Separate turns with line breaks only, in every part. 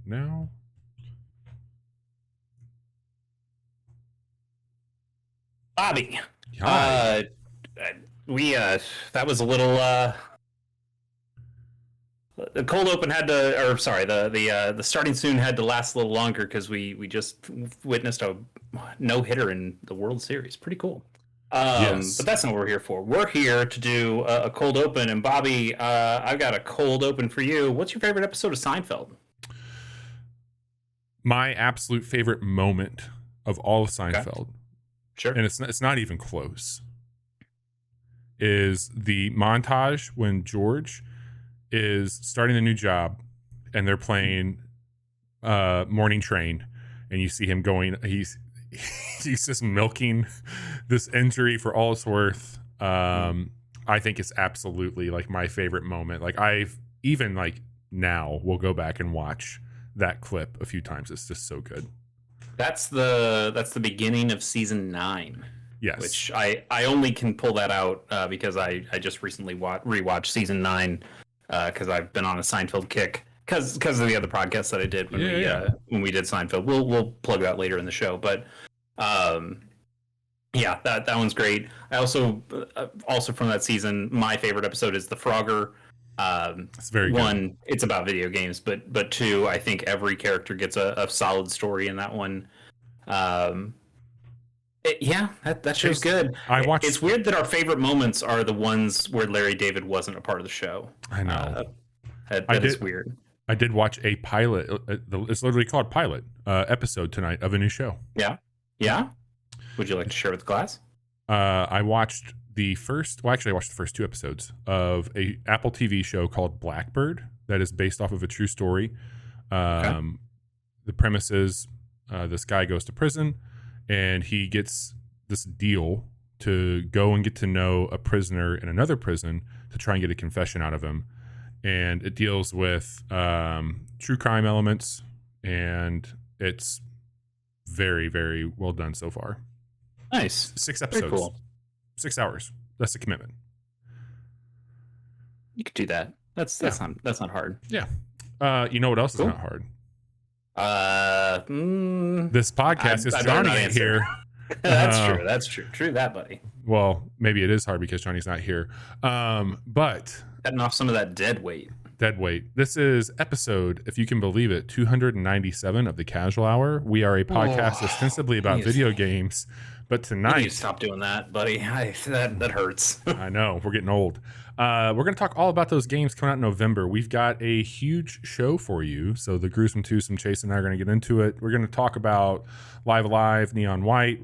now.
Bobby,
Hi.
that was a little the cold open had to, or sorry, the starting soon had to last a little longer because we just witnessed a no hitter in the World Series. Pretty cool.
Yes.
But that's not what we're here for. We're here to do a cold open. And Bobby, I've got a cold open for you. What's your favorite episode of Seinfeld?
My absolute favorite moment of all of Seinfeld,
Okay. Sure.
and it's not even close, is the montage when George is starting a new job and they're playing Morning Train, and you see him going, he's just milking this injury for all it's worth. I think it's absolutely like my favorite moment. Like I've even like now we'll go back and watch that clip a few times. It's just so good.
That's the beginning of season 9.
Yes.
Which I only can pull that out because I just recently rewatched season 9 because I've been on a Seinfeld kick because of the other podcast that I did when we did Seinfeld. We'll plug it out later in the show, but yeah, that one's great. I also from that season, my favorite episode is the Frogger.
It's very
one,
good.
it's about video games, but two, I think every character gets a solid story in that one. That show's good. It's weird that our favorite moments are the ones where Larry David wasn't a part of the show.
I know.
That is weird.
I did watch a pilot. It's literally called pilot episode tonight of a new show.
Yeah. Yeah. Would you like to share with the class?
I watched the first 2 episodes of a Apple TV show called Blackbird that is based off of a true story. The premise is this guy goes to prison and he gets this deal to go and get to know a prisoner in another prison to try and get a confession out of him. And it deals with true crime elements, and it's very, very well done so far.
Nice.
6 episodes.
Very cool.
6 hours. That's the commitment.
You could do that. That's not hard.
Yeah. You know what else is not hard? This podcast is Johnny ain't here.
That's true. True that, buddy.
Well, maybe it is hard because Johnny's not here. But
cutting off some of that dead weight.
This is episode, if you can believe it, 297 of the Casual Hour. We are a podcast ostensibly about video games, but tonight,
you need to stop doing that, buddy. That hurts.
I know, we're getting old. We're going to talk all about those games coming out in November. We've got a huge show for you. So the Gruesome Twosome, Chase and I are going to get into it. We're going to talk about Live Alive, Neon White,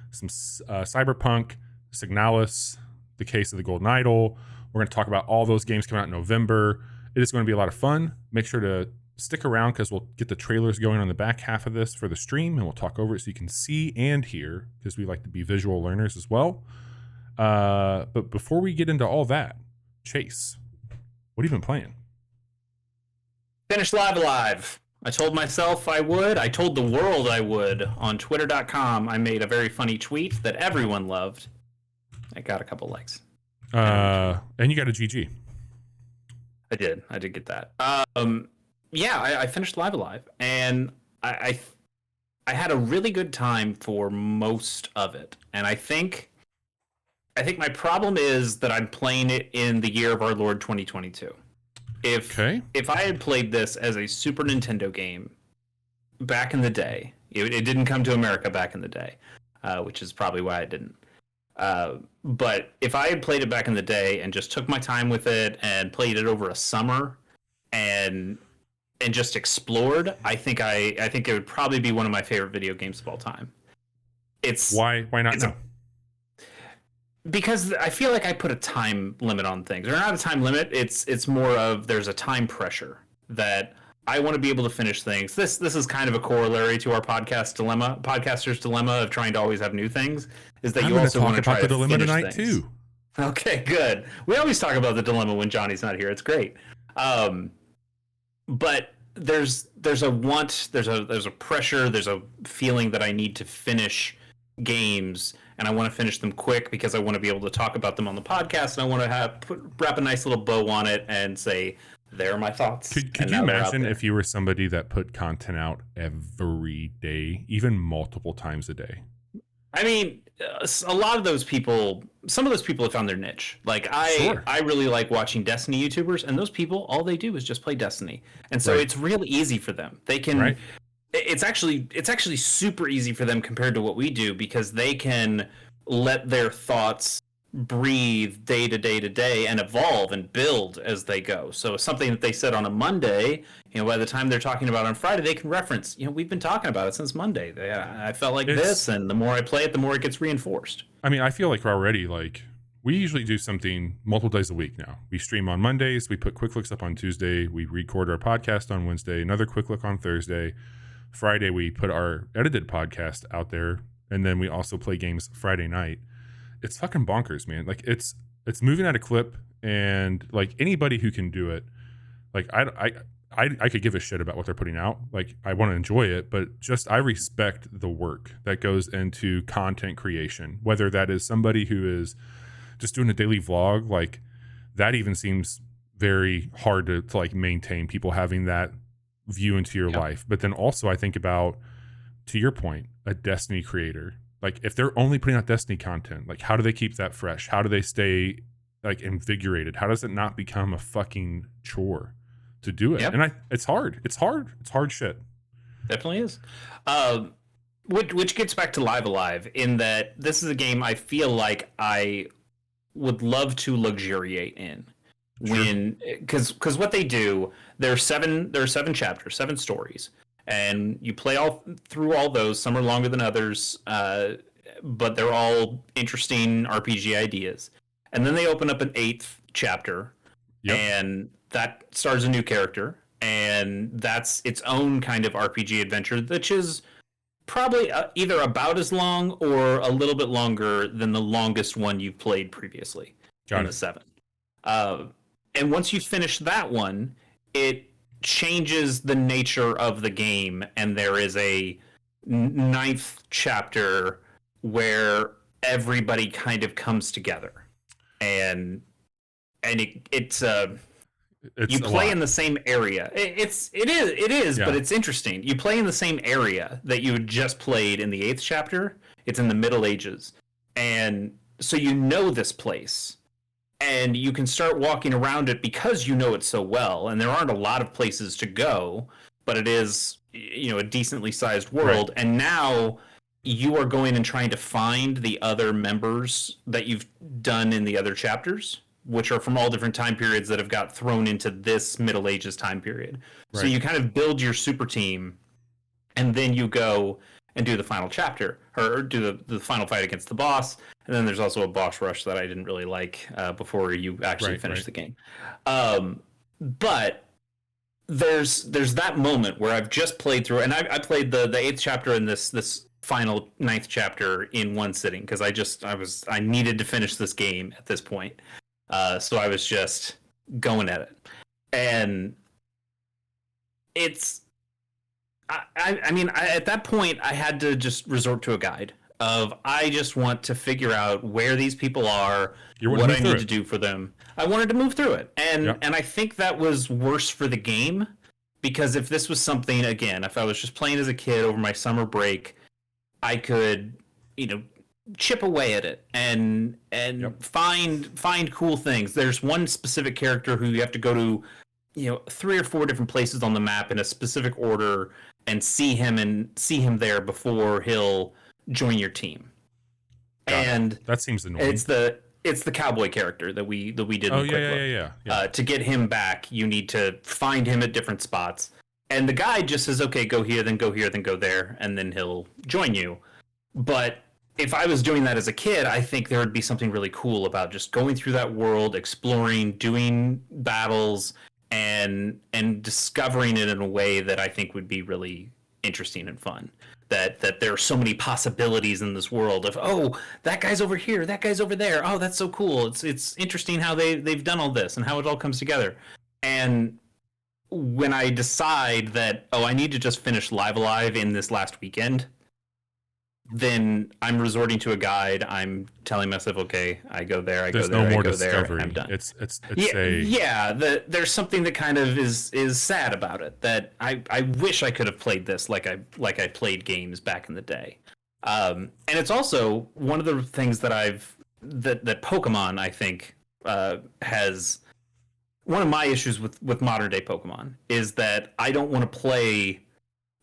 some Cyberpunk, Signalis, The Case of the Golden Idol. We're going to talk about all those games coming out in November. It is going to be a lot of fun. Make sure to stick around because we'll get the trailers going on the back half of this for the stream, and we'll talk over it so you can see and hear because we like to be visual learners as well. But before we get into all that, Chase, what have you been playing?
Finished Live Alive. I told myself I would. I told the world I would. On Twitter.com, I made a very funny tweet that everyone loved. I got a couple likes.
And you got a GG.
I did get that. I finished Live Alive, and I had a really good time for most of it. And I think my problem is that I'm playing it in the year of our Lord 2022. If I had played this as a Super Nintendo game back in the day, it didn't come to America back in the day, which is probably why I didn't. But if I had played it back in the day and just took my time with it and played it over a summer and just explored, I think it would probably be one of my favorite video games of all time.
Why not now?
Because I feel like I put a time limit on things. Or not a time limit, it's more of there's a time pressure that I want to be able to finish things. This is kind of a corollary to our podcaster's dilemma of trying to alwa's have new things, is that you also want to try to finish things. I'm going to talk about the dilemma tonight too. Okay, good. We always talk about the dilemma when Johnny's not here. It's great. But there's a want, there's a pressure, there's a feeling that I need to finish games, and I want to finish them quick because I want to be able to talk about them on the podcast, and I want to wrap a nice little bow on it and say, there are my thoughts.
Could you imagine if you were somebody that put content out every day, even multiple times a day?
I mean, a lot of those people, some of those people have found their niche. Like
Sure.
I really like watching Destiny YouTubers, and those people, all they do is just play Destiny, and so
Right.
it's real easy for them. They can.
Right.
It's actually super easy for them compared to what we do because they can let their thoughts breathe day to day to day and evolve and build as they go. So something that they said on a Monday, by the time they're talking about on Friday, they can reference, we've been talking about it since Monday. I felt like this, and the more I play it, the more it gets reinforced.
I mean, I feel like we're already we usually do something multiple days a week now. We stream on Mondays, we put quick looks up on Tuesday, we record our podcast on Wednesday, another quick look on Thursday. Friday, we put our edited podcast out there, and then we also play games Friday night. It's fucking bonkers, man. Like it's moving at a clip, and like anybody who can do it, like I could give a shit about what they're putting out. Like I want to enjoy it, but just I respect the work that goes into content creation. Whether that is somebody who is just doing a daily vlog, like that even seems very hard to like maintain. People having that view into your life, but then also I think about, to your point, a Destiny creator. Like if they're only putting out Destiny content, like how do they keep that fresh? How do they stay like invigorated? How does it not become a fucking chore to do it? And it's hard. It's hard shit.
Definitely is. Which gets back to Live Alive in that this is a game I feel like I would love to luxuriate in. Sure. Because what they do, there are seven chapters, 7 stories, and you play all through all those. Some are longer than others, but they're all interesting RPG ideas. And then they open up an 8th chapter, and that stars a new character, and that's its own kind of RPG adventure, which is probably either about as long or a little bit longer than the longest one you've played previously in the 7. And once you finish that one, it changes the nature of the game, and there is a 9th chapter where everybody kind of comes together, and it's you play in the same area. It is, but it's interesting. You play in the same area that you had just played in the 8th chapter. It's in the Middle Ages, and so you know this place. And you can start walking around it because you know it so well, and there aren't a lot of places to go, but it is, a decently sized world. Right. And now you are going and trying to find the other members that you've done in the other chapters, which are from all different time periods that have got thrown into this Middle Ages time period. Right. So you kind of build your super team, and then you go and do the final chapter, or do the final fight against the boss. And then there's also a boss rush that I didn't really like before you actually finish the game. But there's that moment where I've just played through, and I played the 8th chapter and this final 9th chapter in one sitting because I needed to finish this game at this point. So I was just going at it, and it's. I mean, at that point, I had to just resort to a guide of I just want to figure out where these people are, what I need to do for them. I wanted to move through it, and I think that was worse for the game because if this was something, again, if I was just playing as a kid over my summer break, I could, chip away at it and find cool things. There's one specific character who you have to go to, 3 or 4 different places on the map in a specific order and see him there before he'll join your team. And
that seems annoying.
It's the cowboy character that we did.
Oh yeah.
To get him back, you need to find him at different spots. And the guide just says, okay, go here, then go here, then go there, and then he'll join you. But if I was doing that as a kid, I think there would be something really cool about just going through that world, exploring, doing battles, and discovering it in a way that I think would be really interesting and fun. That there are so many possibilities in this world of, oh, that guy's over here, that guy's over there. Oh, that's so cool. It's interesting how they've done all this and how it all comes together. And when I decide that, I need to just finish Live Alive in this last weekend, then I'm resorting to a guide. I'm telling myself, okay, I go there, I go
There's no
there, I
more
go there, and I'm
discovery.
done.
It's
Yeah,
a
yeah. There's something that kind of is sad about it. That I wish I could have played this like I played games back in the day. And it's also one of the things that that Pokemon I think has one of my issues with modern day Pokemon is that I don't want to play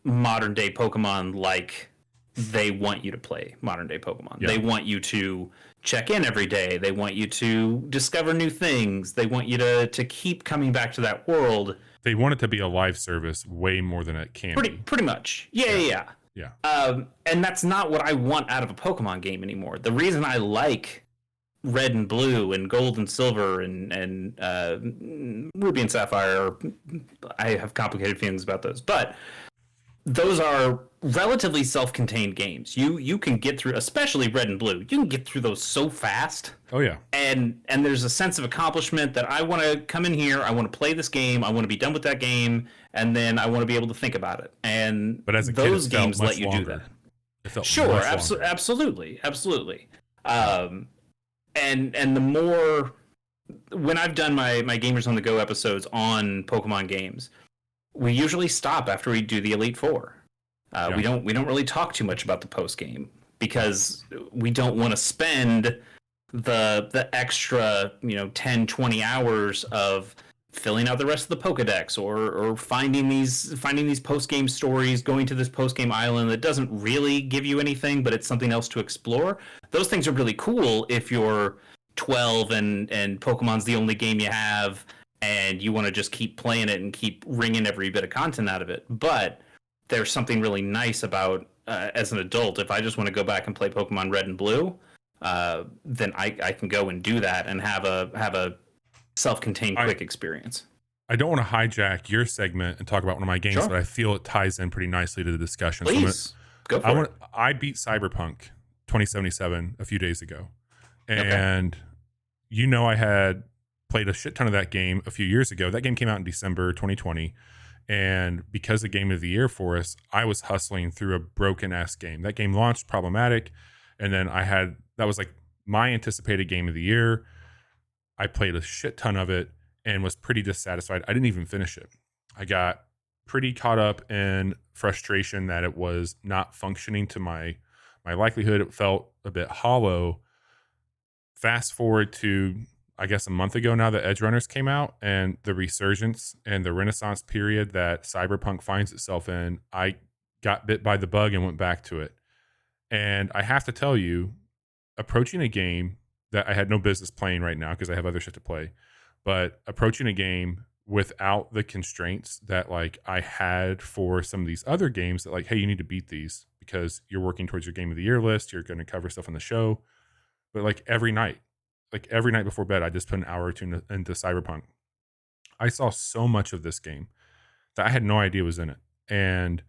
modern day Pokemon like they want you to play modern day Pokemon.
yeah.
They want you to check in every day. They want you to discover new things. They want you to keep coming back to that world.
They want it to be a live service way more than it can be.
Pretty much. Yeah, yeah, yeah.
Yeah.
And that's not what I want out of a Pokemon game anymore. The reason I like Red and Blue and Gold and Silver and Ruby and Sapphire, I have complicated feelings about those, but those are relatively self-contained games. You can get through, especially Red and Blue. You can get through those so fast.
Oh yeah.
And there's a sense of accomplishment that I want to come in here, I want to play this game, I want to be done with that game, and then I want to be able to think about it. And
But as a
those
kid,
games let you do that.
It felt
Sure,
much longer.
absolutely. And the more when I've done my Gamers on the Go episodes on Pokemon games, we usually stop after we do the Elite Four.
Yeah.
We don't really talk too much about the post game because we don't want to spend the extra 10, 20 hours of filling out the rest of the Pokedex or finding these post game stories, going to this post game island that doesn't really give you anything, but it's something else to explore. Those things are really cool if you're 12 and Pokemon's the only game you have and you want to just keep playing it and keep wringing every bit of content out of it. But there's something really nice about as an adult, if I just want to go back and play Pokemon Red and Blue, then I can go and do that and have a self-contained quick experience.
I don't want to hijack your segment and talk about one of my games,
Sure.
but I feel it ties in pretty nicely to the discussion.
Please, go for it.
I beat Cyberpunk 2077 a few days ago, and I had played a shit ton of that game a few years ago. That game came out in December 2020, and because of Game of the Year for us, I was hustling through a broken ass game. That game launched problematic, and then that was like my anticipated Game of the Year. I played a shit ton of it and was pretty dissatisfied. I didn't even finish it. I got pretty caught up in frustration that it was not functioning to my likelihood. It felt a bit hollow. Fast forward to, I guess, a month ago now that Edge Runners came out, and the resurgence and the renaissance period that Cyberpunk finds itself in, I got bit by the bug and went back to it. And I have to tell you, approaching a game that I had no business playing right now because I have other shit to play, but approaching a game without the constraints that like I had for some of these other games that like, hey, you need to beat these because you're working towards your Game of the Year list, you're going to cover stuff on the show. But like every night before bed, I just put an hour or two into Cyberpunk. I saw so much of this game that I had no idea was in it. And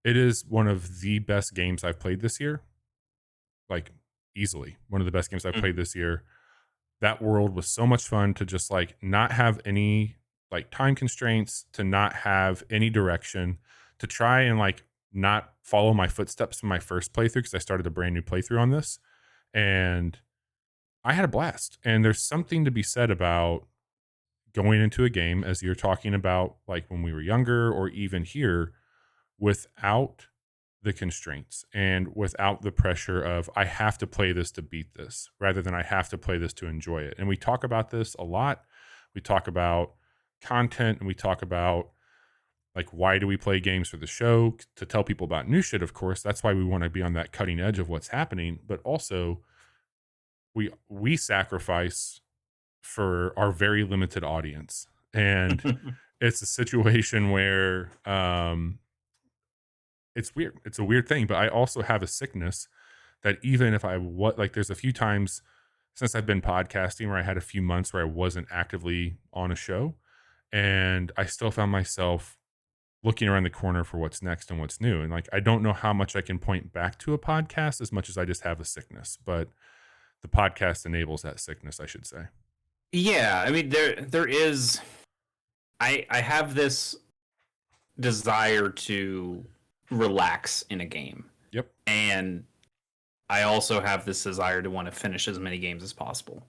it is one of the best games I've played this year. Like easily one of the best games I've played this year. That world was so much fun to just like not have any like time constraints, to not have any direction, to try and like not follow my footsteps in my first playthrough because I started a brand new playthrough on this. And I had a blast. And there's something to be said about going into a game, as you're talking about, like when we were younger or even here, without the constraints and without the pressure of I have to play this to beat this rather than I have to play this to enjoy it. And we talk about this a lot. We talk about content and we talk about like, why do we play games for the show? To tell people about new shit, of course. That's why we want to be on that cutting edge of what's happening. But also we sacrifice for our very limited audience. And it's a situation where it's weird. It's a weird thing, but I also have a sickness that even if there's a few times since I've been podcasting where I had a few months where I wasn't actively on a show, and I still found myself looking around the corner for what's next and what's new. And like, I don't know how much I can point back to a podcast as much as I just have a sickness, but the podcast enables that sickness, I should say.
Yeah. I mean, there is, I have this desire to relax in a game.
Yep.
And I also have this desire to want to finish as many games as possible.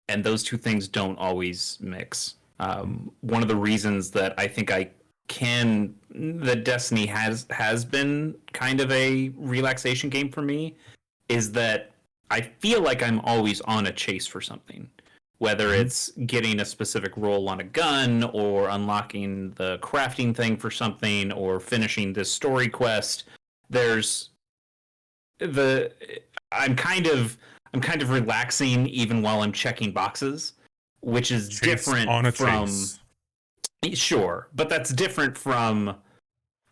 And those two things don't always mix. One of the reasons that I think that Destiny has been kind of a relaxation game for me is that I feel like I'm always on a chase for something, whether it's getting a specific roll on a gun or unlocking the crafting thing for something or finishing this story quest. There's the I'm kind of relaxing even while I'm checking boxes, which is
Chase
different
on a
from
chase.
sure, but that's different from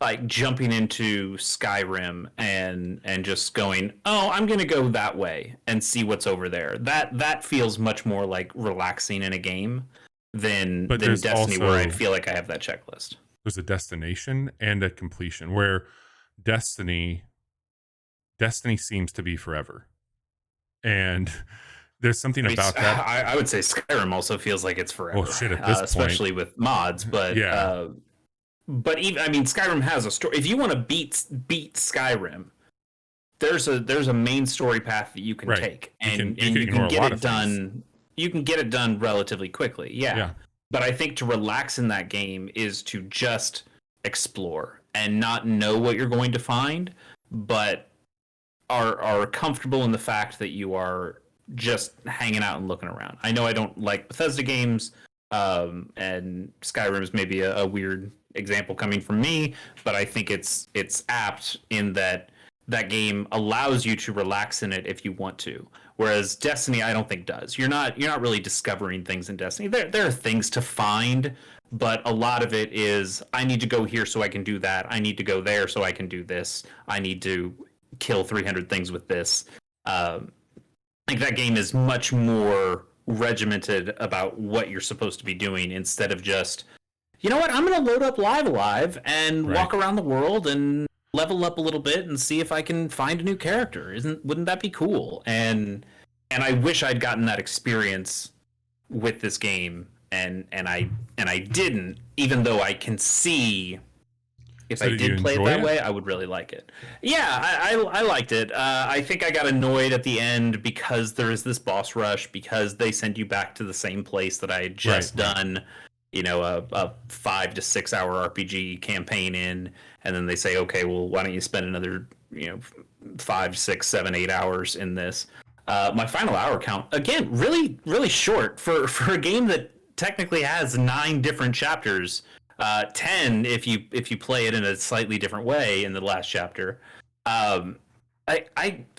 like jumping into Skyrim and just going, oh, I'm gonna go that way and see what's over there. That feels much more like relaxing in a game than
But there's
Destiny,
also
where I feel like I have that checklist.
there's a destination and a completion where Destiny seems to be forever. And there's something
I mean,
about that.
I would say Skyrim also feels like it's forever,
Well, shit, at this point.
especially with mods.
Yeah.
But even I mean, Skyrim has a story. If you want to beat Skyrim, there's a main story path that you can
Right.
take,
You
and
can
you
ignore
can
a
get
lot
it
of things.
done. You can get it done relatively quickly.
Yeah.
But I think to relax in that game is to just explore and not know what you're going to find, but are comfortable in the fact that you are just hanging out and looking around. I know I don't like Bethesda games, and Skyrim is maybe a weird example coming from me, but I think it's apt in that game allows you to relax in it if you want to. Whereas Destiny, I don't think does. You're not really discovering things in Destiny. There are things to find, but a lot of it is I need to go here so I can do that. I need to go there so I can do this. I need to kill 300 things with this. Like that game is much more regimented about what you're supposed to be doing instead of just, you know what, I'm going to load up Live Alive and walk around the world and level up a little bit and see if I can find a new character. Wouldn't that be cool? And I wish I'd gotten that experience with this game, and I didn't, even though I can see if I did play it that way, I would really like it. Yeah, I liked it. I think I got annoyed at the end because there is this boss rush, because they send you back to the same place that I had just done, you know, a 5 to 6 hour RPG campaign in, and then they say, okay, well, why don't you spend another, 5, 6, 7, 8 hours in this? My final hour count, again, really, really short for a game that technically has 9 different chapters. 10 if you play it in a slightly different way in the last chapter. I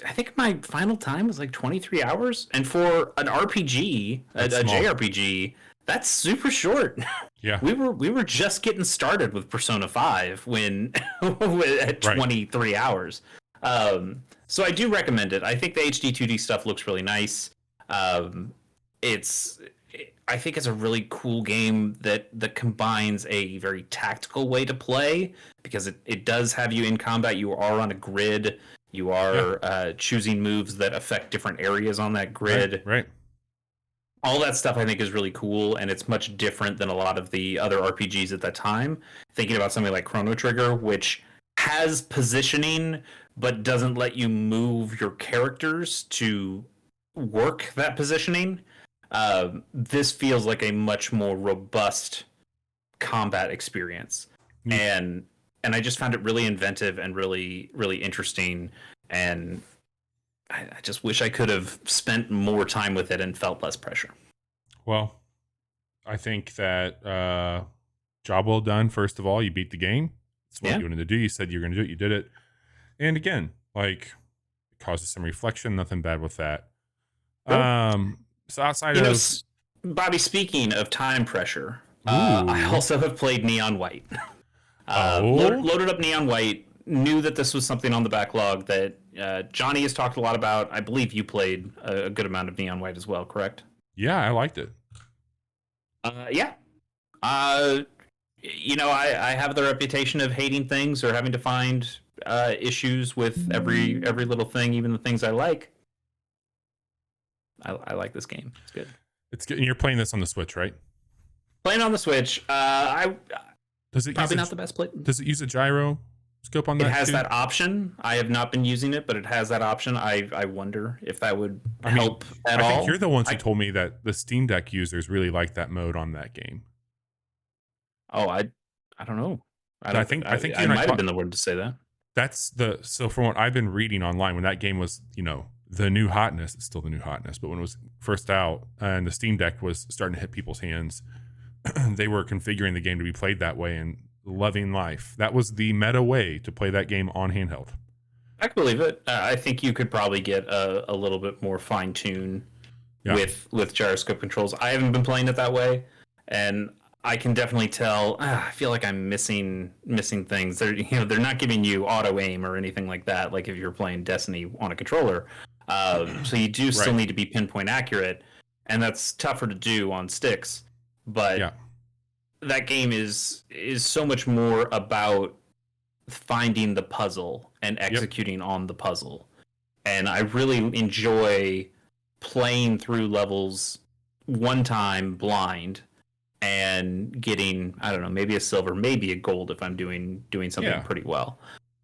think my final time was like 23 hours, and for an RPG, a JRPG, that's super short.
Yeah,
we were just getting started with Persona 5 when at 23 hours. So I do recommend it. I think the HD 2D stuff looks really nice. I think it's a really cool game that combines a very tactical way to play, because it does have you in combat. You are on a grid. You are choosing moves that affect different areas on that grid.
Right.
All that stuff I think is really cool, and it's much different than a lot of the other RPGs at that time. Thinking about something like Chrono Trigger, which has positioning but doesn't let you move your characters to work that positioning. This feels like a much more robust combat experience, and I just found it really inventive and really, really interesting, and I just wish I could have spent more time with it and felt less pressure.
Well, I think that job well done. First of all, you beat the game. It's what you wanted to do. You said you were going to do it. You did it. And again, like, it causes some reflection. Nothing bad with that. So outside of
Bobby, speaking of time pressure, I also have played Neon White. Loaded up Neon White. Knew that this was something on the backlog that Johnny has talked a lot about. I believe you played a good amount of Neon White as well, correct?
Yeah, I liked it.
Yeah. I have the reputation of hating things or having to find issues with every little thing, even the things I like. I like this game. It's good.
It's good. And you're playing this on the Switch, right?
Playing on the Switch.
Does it
probably not the best play.
Does it use a gyro? scope on
It
that
has
too?
that option. I have not been using it, but it has that option. I wonder if that would
I mean,
help at
I think
all.
you're the ones who
I
told me that the Steam Deck users really like that mode on that game.
oh I don't know. I
I
don't.
think I think you
I
and I
might have
talked.
been the one to say that.
That's the so from what I've been reading online, when that game was, the new hotness, it's still the new hotness, but when it was first out and the Steam Deck was starting to hit people's hands, they were configuring the game to be played that way and loving life. That was the meta way to play that game on handheld.
I can believe it. I think you could probably get a little bit more fine tune
Yeah.
with gyroscope controls. I haven't been playing it that way, and I can definitely tell. I feel like I'm missing things. They're not giving you auto aim or anything like that. Like if you're playing Destiny on a controller, so you do still
Right.
need to be pinpoint accurate, and that's tougher to do on sticks. But
Yeah.
that game is so much more about finding the puzzle and
Yep.
executing on the puzzle. And I really enjoy playing through levels one time blind and getting, I don't know, maybe a silver, maybe a gold if I'm doing something
Yeah.
pretty well.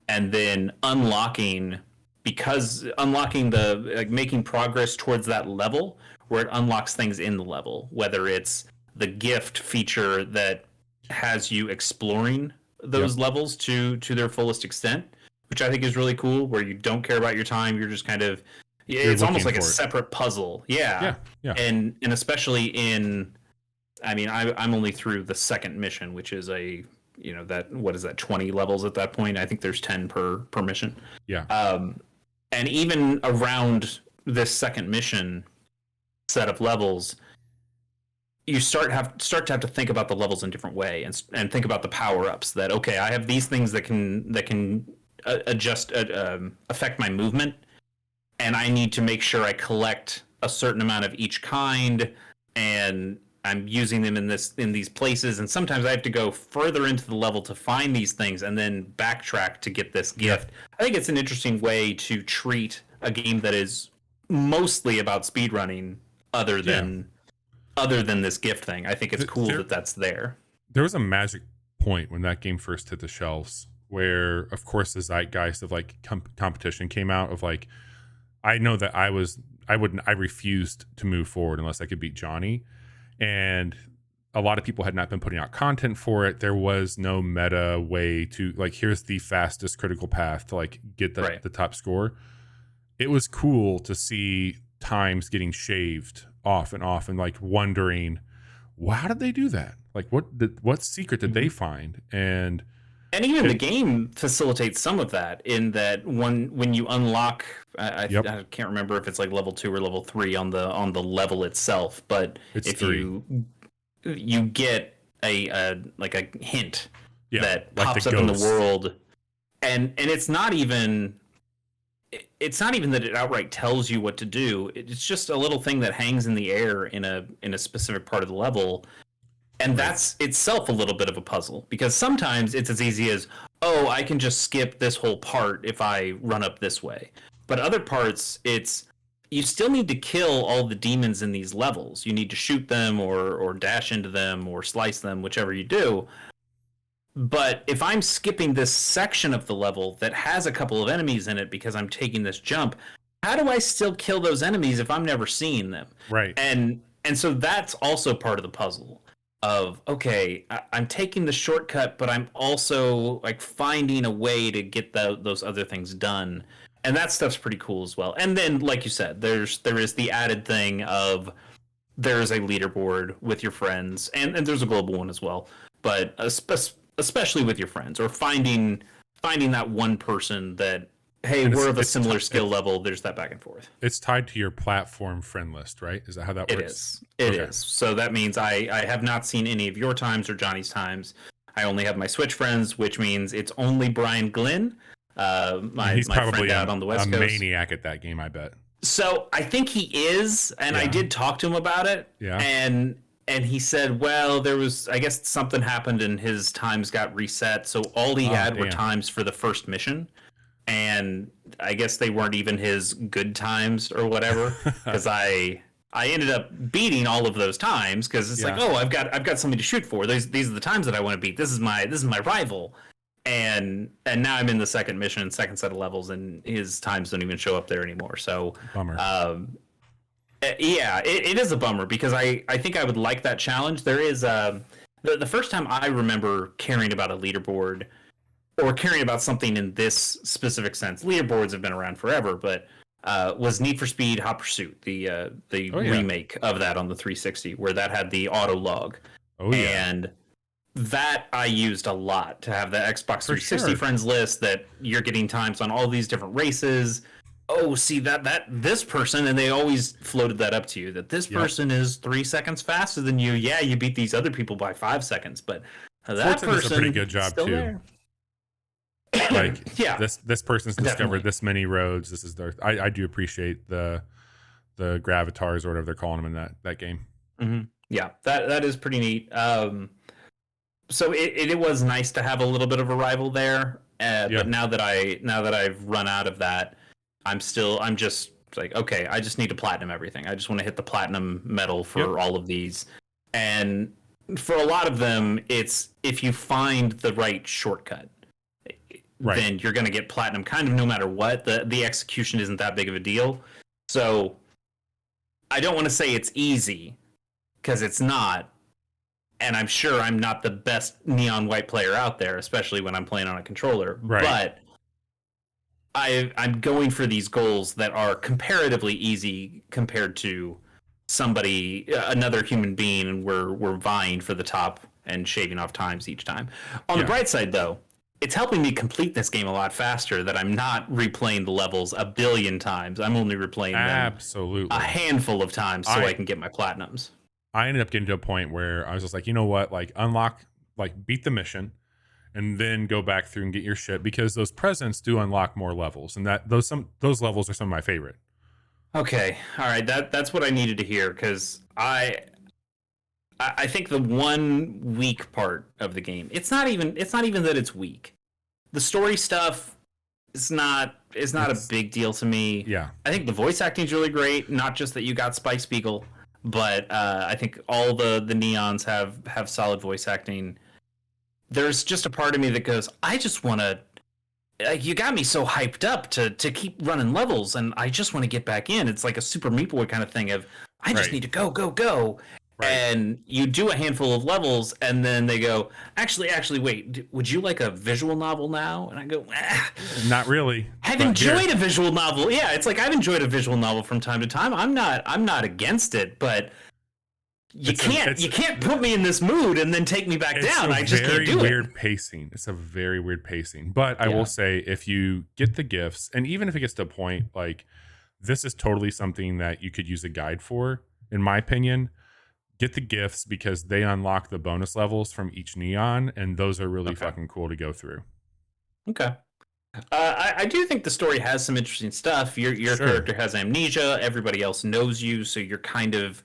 And then unlocking the like making progress towards that level where it unlocks things in the level, whether it's the gift feature that has you exploring those levels to their fullest extent, which I think is really cool, where you don't care about your time, you're just kind of it's almost like a separate puzzle.
Yeah.
And especially in, I mean, I'm only through the second mission, which is that, what is that, 20 levels at that point? I think there's 10 per mission.
Yeah.
And even around this second mission set of levels, you start to have to think about the levels in a different way and think about the power-ups that, okay, I have these things that can adjust affect my movement, and I need to make sure I collect a certain amount of each kind, and I'm using them in these places, and sometimes I have to go further into the level to find these things and then backtrack to get this gift. I think it's an interesting way to treat a game that is mostly about speedrunning other than this gift thing. I think it's cool that that's there.
There was a magic point when that game first hit the shelves where, of course, the zeitgeist of like competition came out of like, I know that I refused to move forward unless I could beat Johnny. And a lot of people had not been putting out content for it. There was no meta way to like, here's the fastest critical path to like get the top score. It was cool to see times getting shaved off and like wondering, well, how did they do that? Like what secret did they find? And
even the game facilitates some of that in that when you unlock, I can't remember if it's like level 2 or level 3 on the level itself, but
it's
if
3.
you get a like a hint that
like
pops up in the world, and it's not even that it outright tells you what to do. It's just a little thing that hangs in the air in a specific part of the level. And that's itself a little bit of a puzzle, because sometimes it's as easy as, oh, I can just skip this whole part if I run up this way. But other parts, you still need to kill all the demons in these levels. You need to shoot them or dash into them or slice them, whichever you do. But if I'm skipping this section of the level that has a couple of enemies in it because I'm taking this jump, how do I still kill those enemies if I'm never seeing them?
Right.
And so that's also part of the puzzle of, okay, I'm taking the shortcut, but I'm also like finding a way to get those other things done. And that stuff's pretty cool as well. And then, like you said, there is the added thing of there's a leaderboard with your friends, and there's a global one as well. But especially with your friends, or finding that one person that, hey, we're of a similar skill level. There's that back and forth.
It's tied to your platform friend list, right? Is that how that works?
It is. So that means I have not seen any of your times or Johnny's times. I only have my Switch friends, which means it's only Brian Glynn,
He's
my
probably
friend out on the West Coast.
A maniac at that game, I bet.
So I think he is, and I did talk to him about it.
Yeah.
And he said, well, there was, I guess something happened and his times got reset. So all he had were times for the first mission. And I guess they weren't even his good times or whatever, because I ended up beating all of those times, because it's like, oh, I've got something to shoot for. These are the times that I want to beat. This is my rival. and now I'm in the second mission, second set of levels, and his times don't even show up there anymore. So,
Bummer.
Yeah, it is a bummer because I think I would like that challenge. There is the first time I remember caring about a leaderboard or caring about something in this specific sense. Leaderboards have been around forever, but was Need for Speed Hot Pursuit, the remake of that on the 360, where that had the auto log.
Oh yeah.
And that I used a lot to have the Xbox 360 friends list that you're getting times on all these different races. Oh, see that this person, and they always floated that up to you that this person is 3 seconds faster than you. Yeah, you beat these other people by 5 seconds, but that person
does a pretty good job too.
There.
Like
yeah,
this person's discovered this many roads. This is their. I do appreciate the gravatars or whatever they're calling them in that game.
Mm-hmm. Yeah, that is pretty neat. So it was nice to have a little bit of a rival there, but now that I've run out of that, I'm just like, okay, I just need to platinum everything. I just want to hit the platinum medal for all of these, and for a lot of them, it's if you find the right shortcut, then you're going to get platinum kind of no matter what. The execution isn't that big of a deal, so I don't want to say it's easy because it's not. And I'm sure I'm not the best neon white player out there, especially when I'm playing on a controller. Right. But I'm going for these goals that are comparatively easy compared to another human being, and we're vying for the top and shaving off times each time. On the bright side, though, it's helping me complete this game a lot faster that I'm not replaying the levels a billion times. I'm only replaying them a handful of times so I can get my platinums.
I ended up getting to a point where I was just like, you know what, like beat the mission and then go back through and get your shit, because those presents do unlock more levels, and those levels are some of my favorite. Okay.
All right. That's what I needed to hear, because I think the one weak part of the game, it's not even that it's weak. The story stuff is not a big deal to me.
Yeah.
I think the voice acting is really great, not just that you got Spike Spiegel. But I think all the Neons have solid voice acting. There's just a part of me that goes, I just want to... you got me so hyped up to keep running levels, and I just want to get back in. It's like a Super Meat Boy kind of thing of, I just need to go, go, go. Right. And you do a handful of levels, and then they go, actually, wait, would you like a visual novel now? And I go,
not really.
I've enjoyed a visual novel. Yeah, it's like I've enjoyed a visual novel from time to time. I'm not against it, but you can't put me in this mood and then take me back down. I just can't do it. It's a very weird
pacing. It's a very weird pacing. But I will say, if you get the gifts, and even if it gets to a point, like, this is totally something that you could use a guide for, in my opinion. Get the gifts, because they unlock the bonus levels from each neon, and those are really fucking cool to go through.
Okay. I do think the story has some interesting stuff. Your character has amnesia. Everybody else knows you, so you're kind of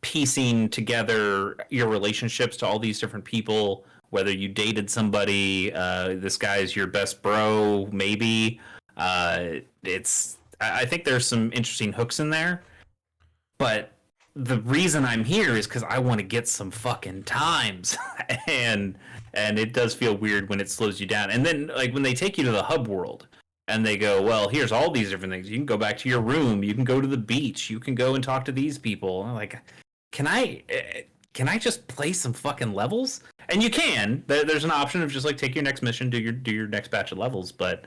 piecing together your relationships to all these different people, whether you dated somebody, this guy's your best bro, maybe. I think there's some interesting hooks in there, but the reason I'm here is because I want to get some fucking times, and it does feel weird when it slows you down. And then, like, when they take you to the hub world and they go, well, here's all these different things. You can go back to your room. You can go to the beach. You can go and talk to these people. And I'm like, can I just play some fucking levels? And you can. There's an option of just like take your next mission, do your next batch of levels. But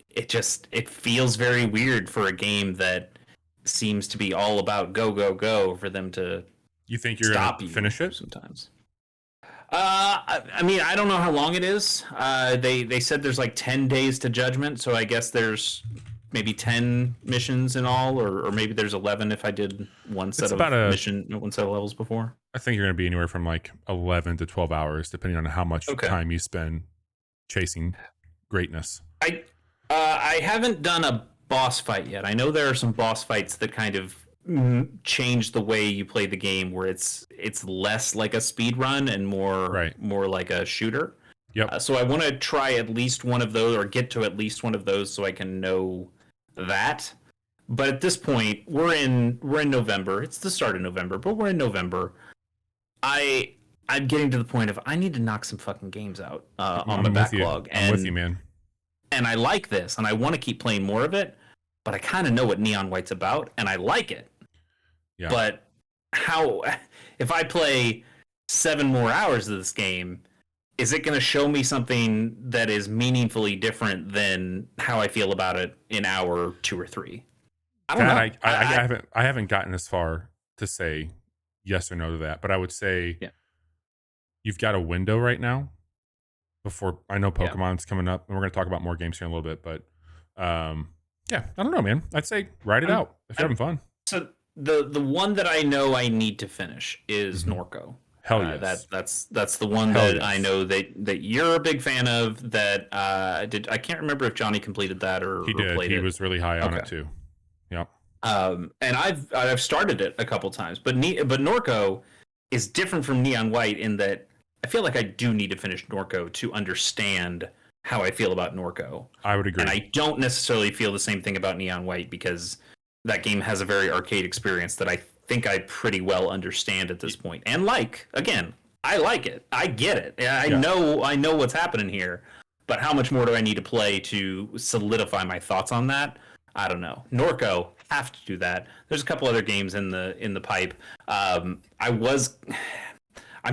it feels very weird for a game that seems to be all about go, go, go for them to...
You think you're going to finish it?
Sometimes. I mean, I don't know how long it is. They said there's like 10 days to judgment, so I guess there's maybe 10 missions in all, or maybe there's 11 if I did one set of levels before.
I think you're going to be anywhere from like 11 to 12 hours, depending on how much time you spend chasing greatness.
I haven't done a boss fight yet. I know there are some boss fights that kind of change the way you play the game, where it's less like a speed run and more like a shooter.
Yep.
So I want to try at least one of those, or get to at least one of those, so I can know that. But at this point, we're in November. It's the start of November, but we're in November. I I'm getting to the point of I need to knock some fucking games out on my
I'm with you.
backlog,
I'm with you, man.
and I like this, and I want to keep playing more of it, but I kind of know what Neon White's about, and I like it.
Yeah.
But how if I play 7 more hours of this game, is it going to show me something that is meaningfully different than how I feel about it in hour 2 or 3? I don't know.
I haven't gotten as far to say yes or no to that, but I would say
Yeah.
you've got a window right now before I know
Yeah.
Pokemon's coming up, and we're going to talk about more games here in a little bit. But yeah, I don't know, man. I'd say ride it out if you're having fun.
So the one that I know I need to finish is Norco.
Hell yes.
That's the one
Hell
that
yes.
I know that you're a big fan of. That I can't remember if Johnny completed that or
He did.
played
He
it.
was really high on it too. Yep.
And I've started it a couple times, but Norco is different from Neon White in that I feel like I do need to finish Norco to understand how I feel about Norco.
I would agree.
And I don't necessarily feel the same thing about Neon White because that game has a very arcade experience that I think I pretty well understand at this point. And again, I like it. I get it. I know what's happening here. But how much more do I need to play to solidify my thoughts on that? I don't know. Norco have to do that. There's a couple other games in the pipe. I'm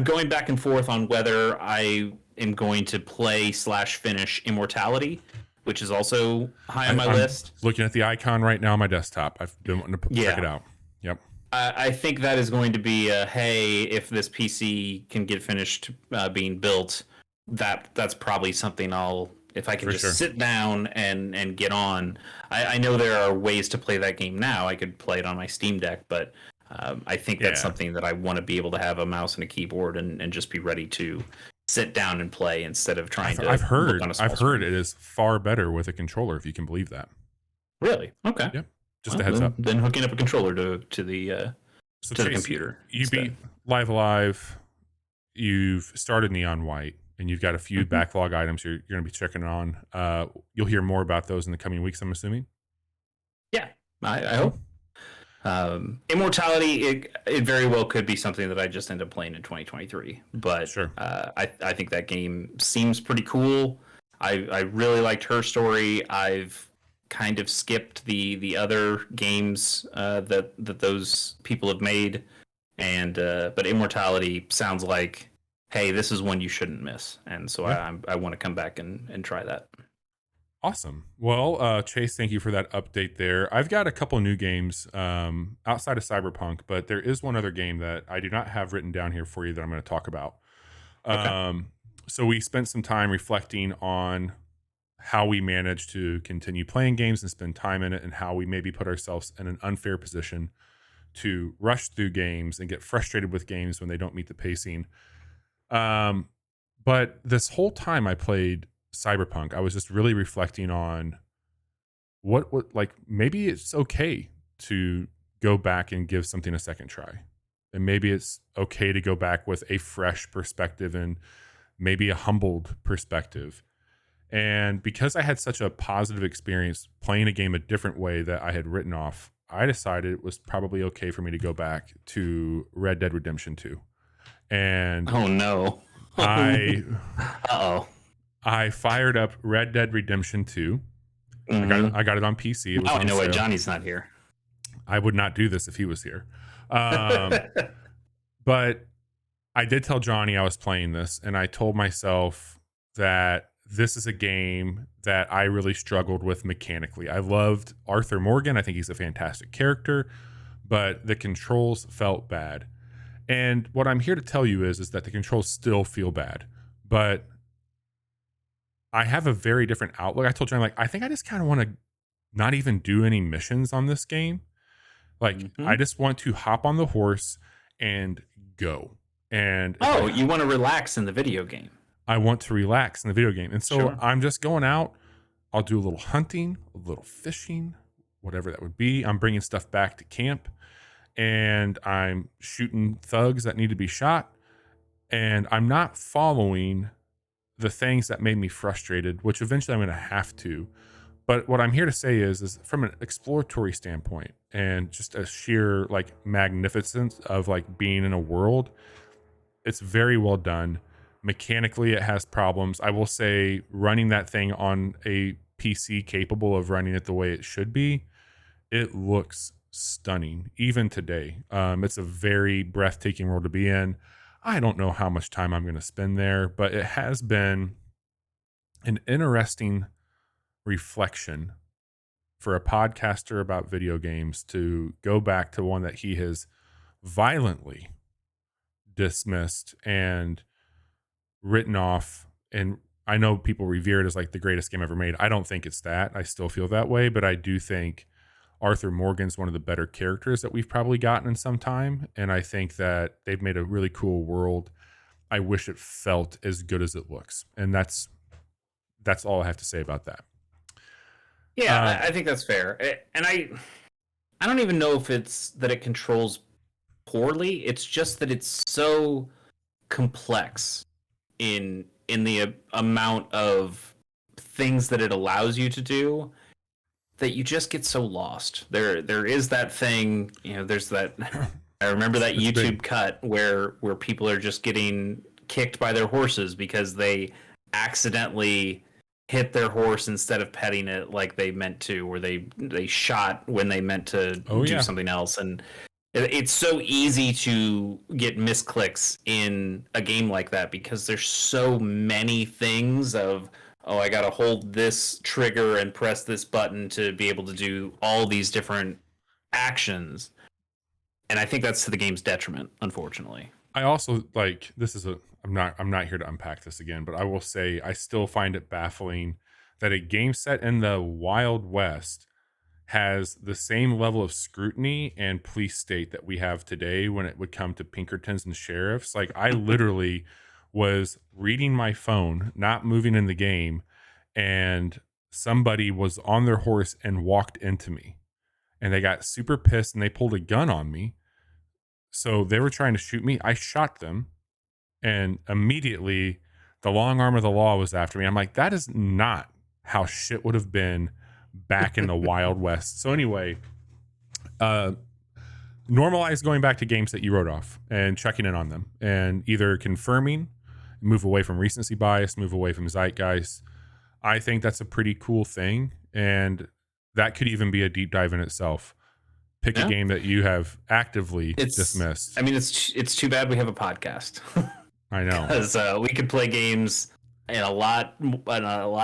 going back and forth on whether I am going to play/finish Immortality, which is also high on my list.
Looking at the icon right now on my desktop. I've been wanting to check it out. Yep.
I think that is going to be hey, if this PC can get finished being built, that's probably something if I can sit down and get on. I know there are ways to play that game now. I could play it on my Steam Deck, but I think that's something that I want to be able to have a mouse and a keyboard and just be ready to sit down and play instead of trying to.
I've heard it is far better with a controller, if you can believe that.
Really? Okay.
Yep. Just a heads up.
Then hooking up a controller to the computer.
You beat Live Alive. You've started Neon White, and you've got a few backlog items you're going to be checking on. You'll hear more about those in the coming weeks, I'm assuming.
Yeah, I hope. Immortality, it very well could be something that I just end up playing in 2023. But
sure.
I think that game seems pretty cool. I really liked her story. I've kind of skipped the other games that those people have made, and but Immortality sounds like, hey, this is one you shouldn't miss, and so I want to come back and try that.
Awesome. Well, Chase, thank you for that update there. I've got a couple new games outside of Cyberpunk, but there is one other game that I do not have written down here for you that I'm going to talk about. Okay. So we spent some time reflecting on how we manage to continue playing games and spend time in it, and how we maybe put ourselves in an unfair position to rush through games and get frustrated with games when they don't meet the pacing. But this whole time I played Cyberpunk, I was just really reflecting on what like maybe it's okay to go back and give something a second try, and maybe it's okay to go back with a fresh perspective and maybe a humbled perspective. And because I had such a positive experience playing a game a different way that I had written off, I decided it was probably okay for me to go back to Red Dead Redemption 2. And
oh no.
I fired up Red Dead Redemption 2. I got it on PC. It was
I know why Johnny's not here.
I would not do this if he was here. But I did tell Johnny I was playing this, and I told myself that this is a game that I really struggled with mechanically. I loved Arthur Morgan. I think he's a fantastic character, but the controls felt bad. And what I'm here to tell you is that the controls still feel bad, but I have a very different outlook. I told Johnny, I think I just kind of want to not even do any missions on this game. I just want to hop on the horse and go. And
you want to relax in the video game.
I want to relax in the video game. And so I'm just going out. I'll do a little hunting, a little fishing, whatever that would be. I'm bringing stuff back to camp, and I'm shooting thugs that need to be shot. And I'm not following the things that made me frustrated, which eventually I'm going to have to. But what I'm here to say is from an exploratory standpoint and just a sheer magnificence of being in a world, It's very well done. Mechanically, it has problems. I will say running that thing on a PC capable of running it the way it should be, it looks stunning even today. It's a very breathtaking world to be in. I don't know how much time I'm going to spend there, but it has been an interesting reflection for a podcaster about video games to go back to one that he has violently dismissed and written off. And I know people revere it as like the greatest game ever made. I don't think it's that. I still feel that way, but I do think Arthur Morgan's one of the better characters that we've probably gotten in some time. And I think that they've made a really cool world. I wish it felt as good as it looks. And that's all I have to say about that.
Yeah, I think that's fair. And I don't even know if it's that it controls poorly. It's just that it's so complex in the amount of things that it allows you to do that you just get so lost. There is that thing, there's that I remember that
It's
YouTube
big.
cut where people are just getting kicked by their horses because they accidentally hit their horse instead of petting it like they meant to, or they shot when they meant to
Oh
do
yeah.
something else. And it's so easy to get misclicks in a game like that because there's so many things of, oh, I gotta hold this trigger and press this button to be able to do all these different actions. And I think that's to the game's detriment, unfortunately.
I also like this is a I'm not here to unpack this again, but I will say I still find it baffling that a game set in the Wild West has the same level of scrutiny and police state that we have today when it would come to Pinkertons and sheriffs. Like I literally was reading my phone, not moving in the game, and somebody was on their horse and walked into me. And they got super pissed and they pulled a gun on me. So they were trying to shoot me. I shot them, and immediately the long arm of the law was after me. I'm like, that is not how shit would have been back in the Wild West. So anyway, uh, normalize going back to games that you wrote off and checking in on them and either confirming, move away from recency bias, move away from zeitgeist. I think that's a pretty cool thing. And that could even be a deep dive in itself. Pick a
Yeah.
game that you have actively
It's
dismissed.
I mean it's too bad we have a podcast.
I know.
Because we could play games in a lot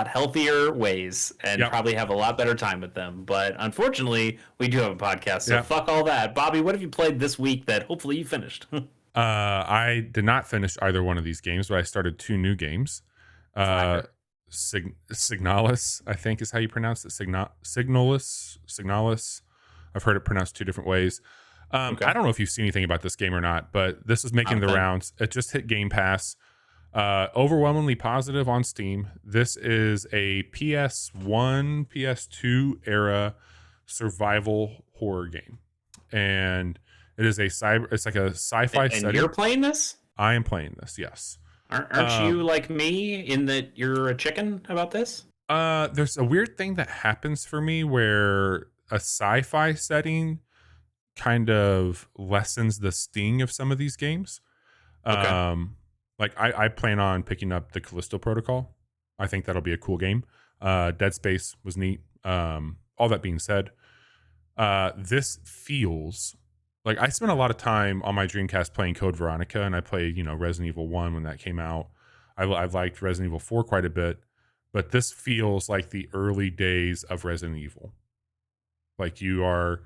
healthier ways and
Yep.
probably have a lot better time with them. But unfortunately, we do have a podcast, so
Yep.
fuck all that. Bobby, what have you played this week that hopefully you finished?
I did not finish either one of these games, but I started two new games. Signalis, I think is how you pronounce it. Signalis. I've heard it pronounced two different ways.
Okay.
I don't know if you've seen anything about this game or not, but this is making the rounds. It just hit Game Pass. Overwhelmingly positive on Steam. This is a PS1, PS2 era survival horror game, and it is It's like a sci-fi
And
setting.
you're playing this?
I am playing this. Yes.
Aren't you like me in that you're a chicken about this?
There's a weird thing that happens for me where a sci-fi setting kind of lessens the sting of some of these games.
Okay.
Like I plan on picking up the Callisto Protocol. I think that'll be a cool game. Dead Space was neat. All that being said, this feels like I spent a lot of time on my Dreamcast playing Code Veronica, and I played, Resident Evil 1 when that came out. I've liked Resident Evil 4 quite a bit, but this feels like the early days of Resident Evil. Like you are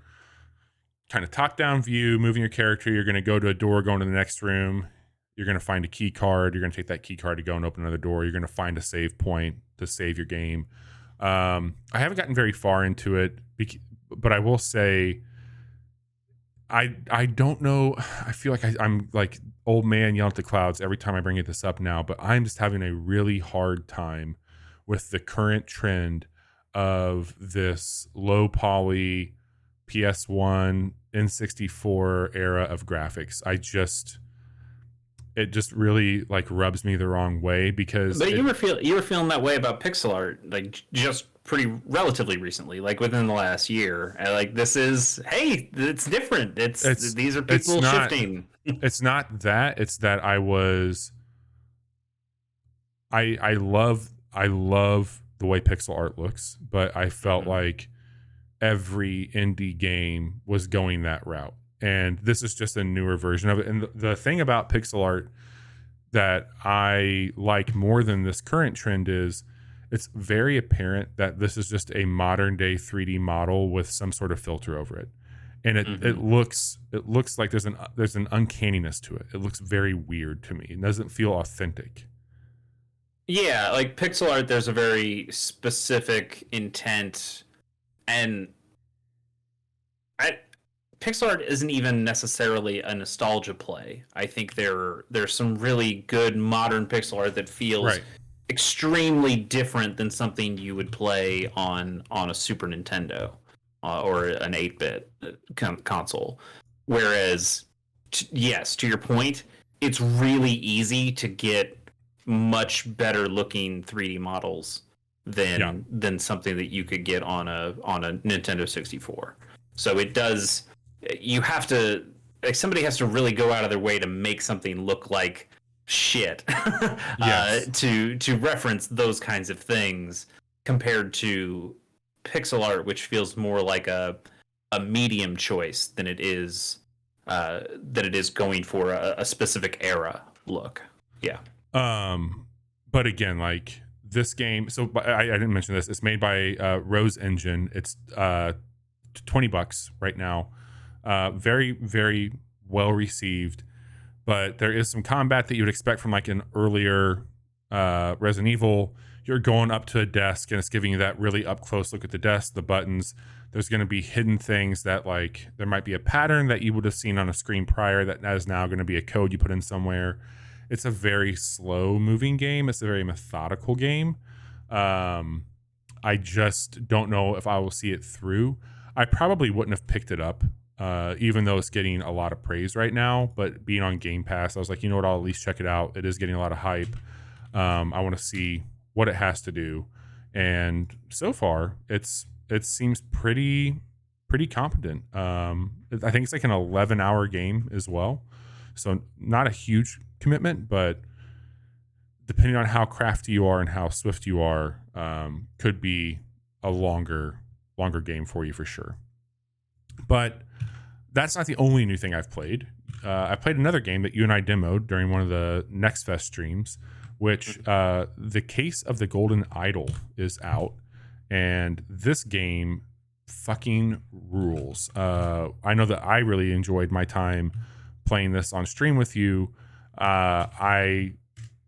kind of top-down view, moving your character. You're going to go to a door, go into the next room. You're going to find a key card. You're going to take that key card to go and open another door. You're going to find a save point to save your game. I haven't gotten very far into it, but I will say I don't know. I feel like I'm like old man yelling at the clouds every time I bring this up now, but I'm just having a really hard time with the current trend of this low poly PS1 N64 era of graphics. It just really like rubs me the wrong way because
But you were feeling that way about pixel art like just pretty relatively recently, like within the last year. And like this is, hey, it's different.
It's
These are
it's
people
not
shifting.
it's not that. It's that I love the way pixel art looks, but I felt
Mhm.
like every indie game was going that route. And this is just a newer version of it. And the thing about pixel art that I like more than this current trend is it's very apparent that this is just a modern day 3D model with some sort of filter over it. And it looks like there's an uncanniness to it. It looks very weird to me. It doesn't feel authentic.
Yeah, like pixel art, there's a very specific intent, and I, pixel art isn't even necessarily a nostalgia play. I think there's some really good modern pixel art that feels
Right.
extremely different than something you would play on a Super Nintendo or an 8-bit console. Whereas, yes, to your point, it's really easy to get much better looking 3D models
Yeah.
than something that you could get on a Nintendo 64. So it does. You have to, like, somebody has to really go out of their way to make something look like shit
Yes.
to reference those kinds of things compared to pixel art, which feels more like a medium choice than it is going for a specific era look. Yeah.
But again, like this game, so I didn't mention this. It's made by Rose Engine. It's $20 right now. Very, very well received. But there is some combat that you would expect from like an earlier Resident Evil. You're going up to a desk and it's giving you that really up close look at the desk, the buttons. There's going to be hidden things that, like, there might be a pattern that you would have seen on a screen prior that is now going to be a code you put in somewhere. It's a very slow moving game. It's a very methodical game. I just don't know if I will see it through. I probably wouldn't have picked it up, even though it's getting a lot of praise right now. But being on Game Pass, I was like, you know what? I'll at least check it out. It is getting a lot of hype. I want to see what it has to do, and so far, it seems pretty competent. I think it's like an 11-hour game as well, so not a huge commitment, but depending on how crafty you are and how swift you are, could be a longer game for you for sure. But that's not the only new thing I've played. I played another game that you and I demoed during one of the Next Fest streams, which The Case of the Golden Idol is out, and this game fucking rules. I know that I really enjoyed my time playing this on stream with you. I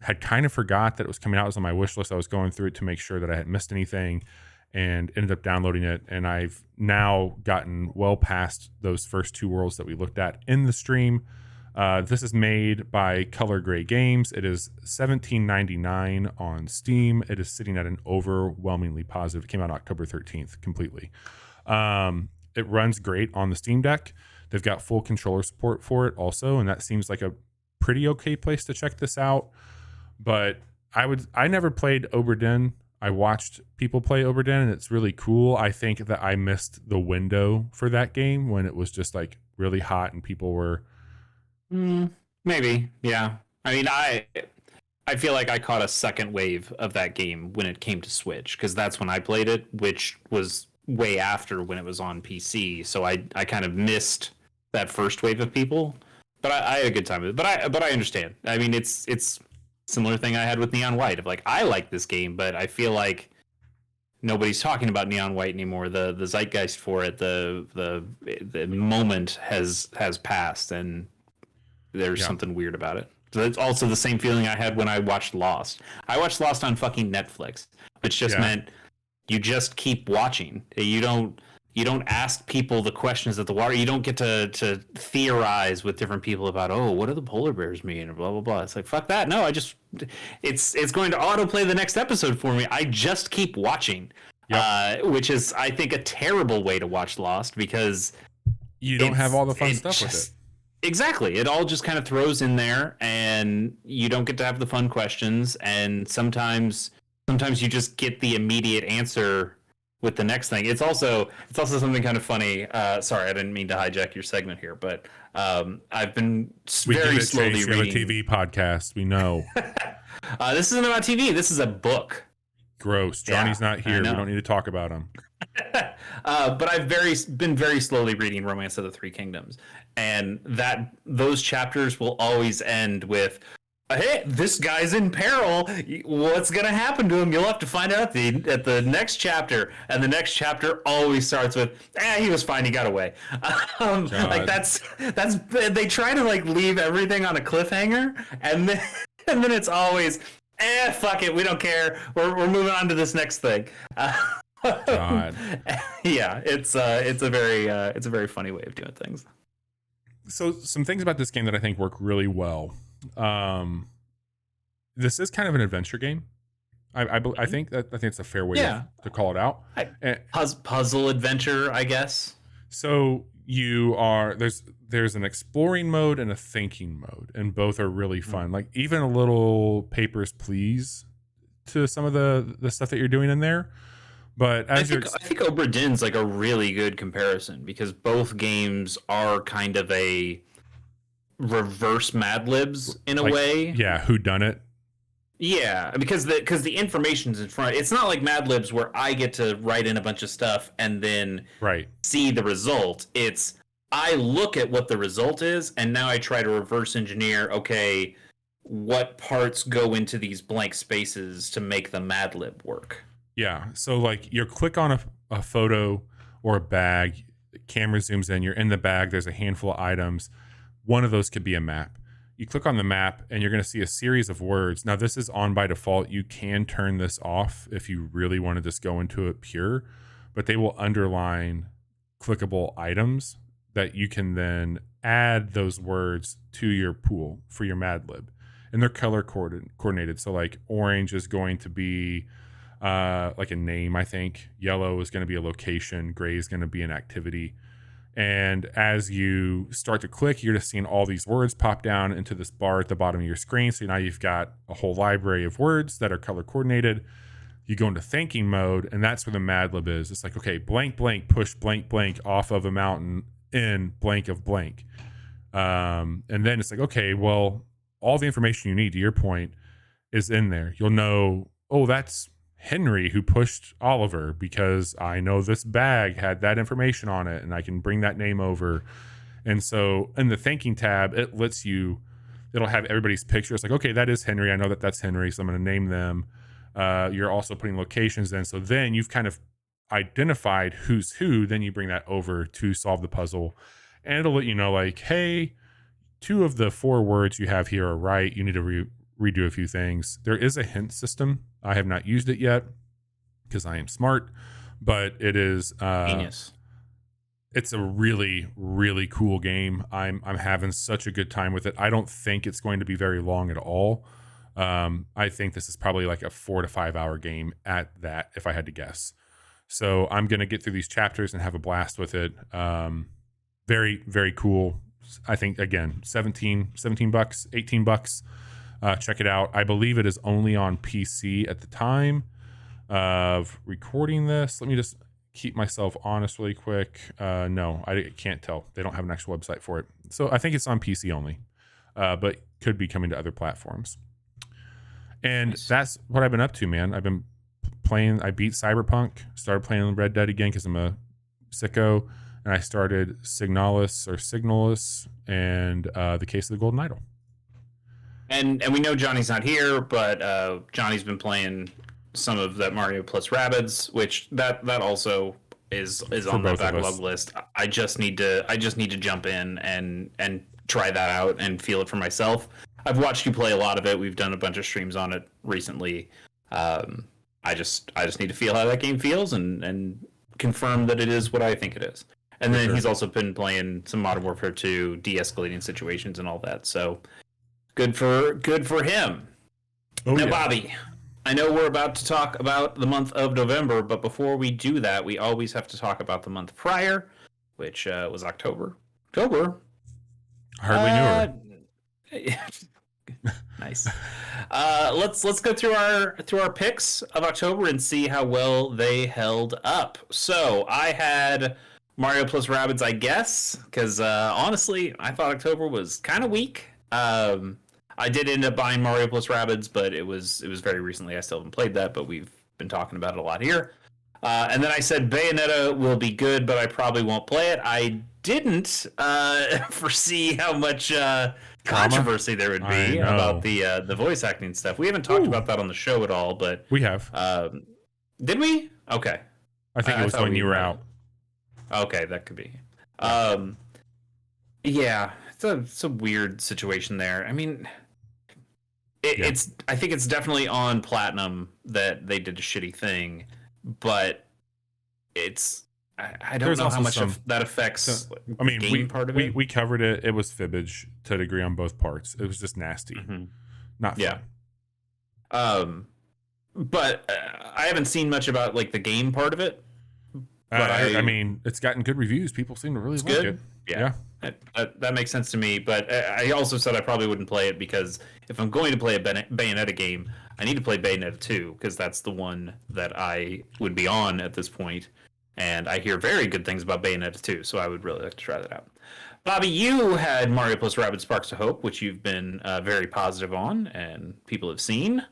had kind of forgot that it was coming out. It was on my wish list. I was going through it to make sure that I hadn't missed anything, and ended up downloading it. And I've now gotten well past those first two worlds that we looked at in the stream. This is made by Color Gray Games. It is $17.99 on Steam. It is sitting at an overwhelmingly positive. It came out October 13th completely. It runs great on the Steam Deck. They've got full controller support for it also, and that seems like a pretty okay place to check this out. But I never played Oberdin. I watched people play Oberdin, and it's really cool. I think that I missed the window for that game when it was just like really hot and people were
Maybe, yeah. I mean, I feel like I caught a second wave of that game when it came to Switch, because that's when I played it, which was way after when it was on PC. So I kind of missed that first wave of people, but I had a good time with it. But I understand. I mean, it's similar thing I had with Neon White of like, I like this game, but I feel like nobody's talking about Neon White anymore. The zeitgeist for it, the moment has passed, and there's
yeah.
something weird about it. So it's also the same feeling I had when I watched Lost. I watched Lost on fucking Netflix, which just meant you just keep watching. You don't ask people the questions at the water. You don't get to theorize with different people about, oh, what do the polar bears mean, or blah blah blah. It's like, fuck that. No, it's going to autoplay the next episode for me. I just keep watching, which is, I think, a terrible way to watch Lost, because
you don't have all the fun stuff with it.
Exactly. It all just kind of throws in there, and you don't get to have the fun questions, and sometimes you just get the immediate answer with the next thing. It's also something kind of funny. Sorry, I didn't mean to hijack your segment here, but I've been
We
very
get it,
slowly
Chase. You have a
reading.
TV podcast. We know.
This isn't about TV. This is a book.
Gross.
Yeah,
Johnny's not
I
here. We
know.
don't need to talk about him.
But I've been very slowly reading Romance of the Three Kingdoms, and that those chapters will always end with, "Hey, this guy's in peril. What's gonna happen to him? You'll have to find out at the next chapter." And the next chapter always starts with, he was fine. He got away." Like that's they try to like leave everything on a cliffhanger, and then and then it's always, fuck it, we don't care. We're moving on to this next thing.
God.
Yeah, it's a very funny way of doing things.
So some things about this game that I think work really well. This is kind of an adventure game. I think it's a fair way to call it out.
Puzzle adventure, I guess.
So there's an exploring mode and a thinking mode, and both are really fun. Like even a little Papers, Please to some of the stuff that you're doing in there. But
I think Obra Dinn's like a really good comparison, because both games are kind of a reverse Mad Libs in a way.
Yeah, who done it?
Yeah, because the information's in front. It's not like Mad Libs where I get to write in a bunch of stuff and then see the result. It's I look at what the result is, and now I try to reverse engineer, okay, what parts go into these blank spaces to make the Mad Lib work.
Yeah, so like you click on a photo or a bag, the camera zooms in, you're in the bag, there's a handful of items. One of those could be a map. You click on the map and you're going to see a series of words. Now this is on by default. You can turn this off if you really want to just go into it pure, but they will underline clickable items that you can then add those words to your pool for your Mad Lib. And they're color coordinated. So like orange is going to be like a name, I think. Yellow is going to be a location. Gray is going to be an activity. And as you start to click, you're just seeing all these words pop down into this bar at the bottom of your screen. So now you've got a whole library of words that are color coordinated. You go into thinking mode, and that's where the Mad Lib is. It's like, okay, blank, blank, push blank, blank off of a mountain in blank of blank. And then it's like, okay, well, all the information you need, to your point, is in there. You'll know, oh, that's Henry who pushed Oliver because I know this bag had that information on it and I can bring that name over. And so in the thinking tab, it'll have everybody's picture. It's like, okay, that is Henry. I know that that's Henry. So I'm going to name them. You're also putting locations in. So then you've kind of identified who's who. Then you bring that over to solve the puzzle, and it'll let you know like, hey, 2 of the 4 words you have here are right. You need to redo a few things. There is a hint system. I have not used it yet because I am smart, but it is
genius.
It's a really, really cool game. I'm having such a good time with it. I don't think it's going to be very long at all. I think this is probably like a 4 to 5 hour game at that, if I had to guess. So I'm going to get through these chapters and have a blast with it. Very, very cool. I think again, $17, $18. Check it out. I believe it is only on PC at the time of recording this. Let me just keep myself honest really quick. No, I can't tell. They don't have an actual website for it. So I think it's on PC only, but could be coming to other platforms. And nice. That's what I've been up to, man. I've been playing. I beat Cyberpunk, started playing Red Dead again because I'm a sicko, and I started Signalis, and The Case of the Golden Idol.
And we know Johnny's not here, but Johnny's been playing some of that Mario plus Rabbids, which that also is on my backlog list. I just need to jump in and try that out and feel it for myself. I've watched you play a lot of it. We've done a bunch of streams on it recently. I just need to feel how that game feels and confirm that it is what I think it is. And then he's also been playing some Modern Warfare 2, de-escalating situations and all that. So good for him. Now, yeah. Bobby, I know we're about to talk about the month of November, but before we do that, we always have to talk about the month prior, which was October.
Hardly knew her.
Nice. Let's go through our picks of October and see how well they held up. So I had Mario plus Rabbids, I guess, because honestly, I thought October was kind of weak. I did end up buying Mario plus Rabbids, but it was very recently. I still haven't played that, but we've been talking about it a lot here. And then I said Bayonetta will be good, but I probably won't play it. I didn't foresee how much controversy there would be about the voice acting stuff. We haven't talked about that on the show at all, but
we have.
Did we? Okay.
I think it was when you were out.
Okay, that could be. Yeah, it's a weird situation there. I mean, I think it's definitely on Platinum that they did a shitty thing, but I don't know how much of that affects.
I mean, we covered it. It was fibbage to a degree on both parts. It was just nasty, not fun.
Yeah. But I haven't seen much about like the game part of it.
But I mean, it's gotten good reviews. People seem to really like it.
Yeah. That makes sense to me. But I also said I probably wouldn't play it because if I'm going to play a Bayonetta game, I need to play Bayonetta 2 because that's the one that I would be on at this point. And I hear very good things about Bayonetta 2, so I would really like to try that out. Bobby, you had Mario plus Rabbids Sparks of Hope, which you've been very positive on, and people have seen.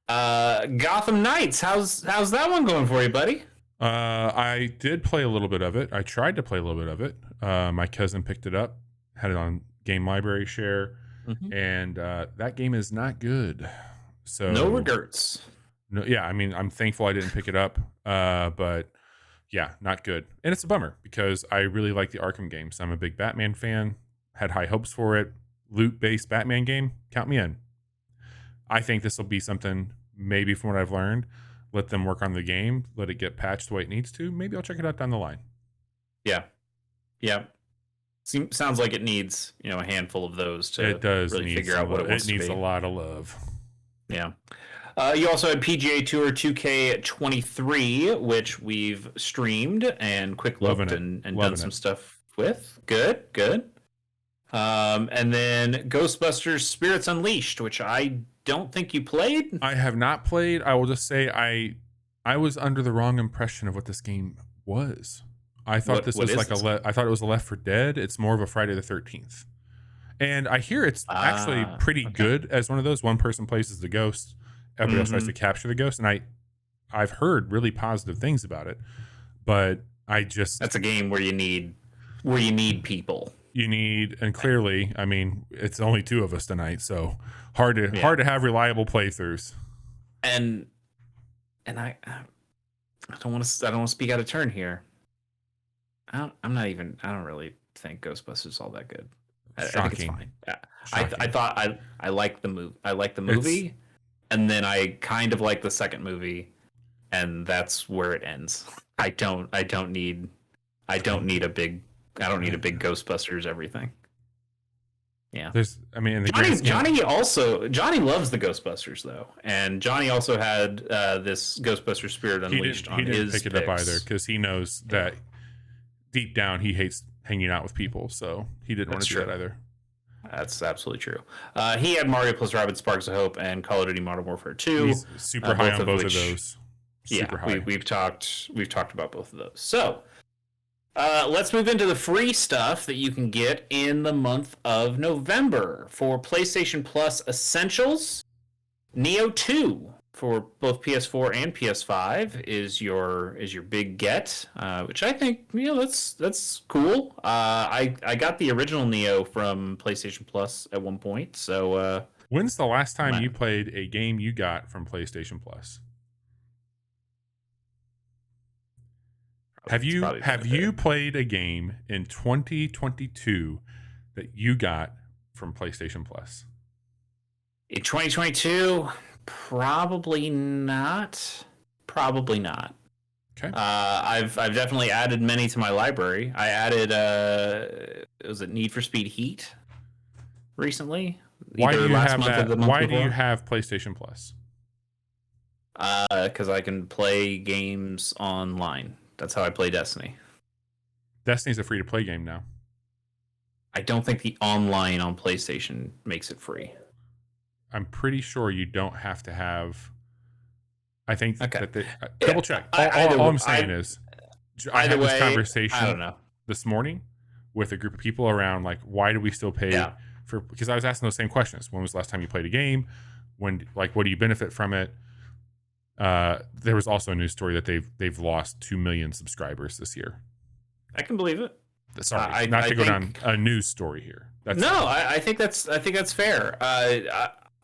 Gotham Knights, how's that one going for you, buddy?
I did play a little bit of it. I tried to play a little bit of it. My cousin picked it up, had it on Game Library Share, and that game is not good. So
no regrets.
No, yeah, I mean, I'm thankful I didn't pick it up, but yeah, not good. And it's a bummer because I really like the Arkham games. I'm a big Batman fan, had high hopes for it. Loot-based Batman game, count me in. I think this will be something, maybe from what I've learned, let them work on the game, let it get patched the way it needs to. Maybe I'll check it out down the line.
Yeah. Sounds like it needs, a handful of those to really figure out what it wants to be. It needs
a lot of love.
Yeah. You also had PGA Tour 2K23, which we've streamed and quick looked and done some stuff with. Good. And then Ghostbusters Spirits Unleashed, which I don't think you played.
I have not played. I will just say I was under the wrong impression of what this game was. I thought this was like I thought it was a Left 4 Dead. It's more of a Friday the 13th. And I hear it's actually pretty good as one of those. One person plays as the ghost. Everybody else tries to capture the ghost. And I've heard really positive things about it. But that's
a game where you need people.
And clearly, I mean, it's only two of us tonight, so hard to have reliable playthroughs.
And I don't want to speak out of turn here. I don't really think Ghostbusters is all that good. I think it's fine. Yeah. I thought I liked the movie. I liked the movie, and then I kind of liked the second movie, and that's where it ends. I don't need a big Ghostbusters everything. Yeah. Johnny loves the Ghostbusters though, and Johnny also had this Ghostbuster Spirit Unleashed on his. He didn't pick it up either
because he knows that deep down he hates hanging out with people, so he didn't want to do that either.
That's absolutely true. He had Mario plus Rabbids Sparks of Hope and Call of Duty Modern Warfare 2.
He's super high on both of those.
Super high. We've talked about both of those. So let's move into the free stuff that you can get in the month of November. For PlayStation Plus Essentials, Neo 2 for both PS4 and PS5 is your big get, which I think that's cool. I got the original Neo from PlayStation Plus at one point. So
when's the last time you played a game you got from PlayStation Plus? Have you played a game in 2022 that you got from PlayStation Plus?
In 2022, probably not.
Okay.
I've definitely added many to my library. I added was it Need for Speed Heat recently?
Why do you have that? Why do you have PlayStation Plus?
Because I can play games online. That's how I play Destiny.
Destiny's a free-to-play game now.
I don't think the online on PlayStation makes it free.
I'm pretty sure you don't have to have. I think
Okay.
that they
Yeah,
double check. All I'm saying is, I
either
had this
way, I don't
conversation
know.
this morning with a group of people around like, why do we still pay
Yeah.
for? Because I was asking those same questions. When was the last time you played a game? When, like, what do you benefit from it? There was also a news story that they've lost 2 million subscribers this year.
I can believe it.
Sorry, not to go down a news story here.
I think that's fair.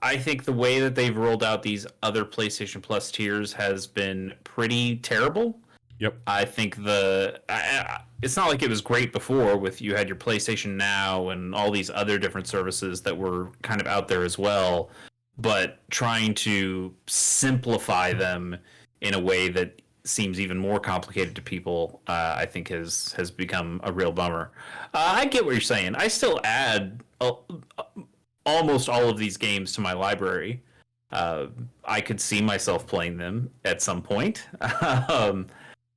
I think the way that they've rolled out these other PlayStation Plus tiers has been pretty terrible.
Yep.
I think it's not like it was great before with you had your PlayStation Now and all these other different services that were kind of out there as well, but trying to simplify them in a way that seems even more complicated to people, I think has become a real bummer. I get what you're saying. I still add almost all of these games to my library. I could see myself playing them at some point.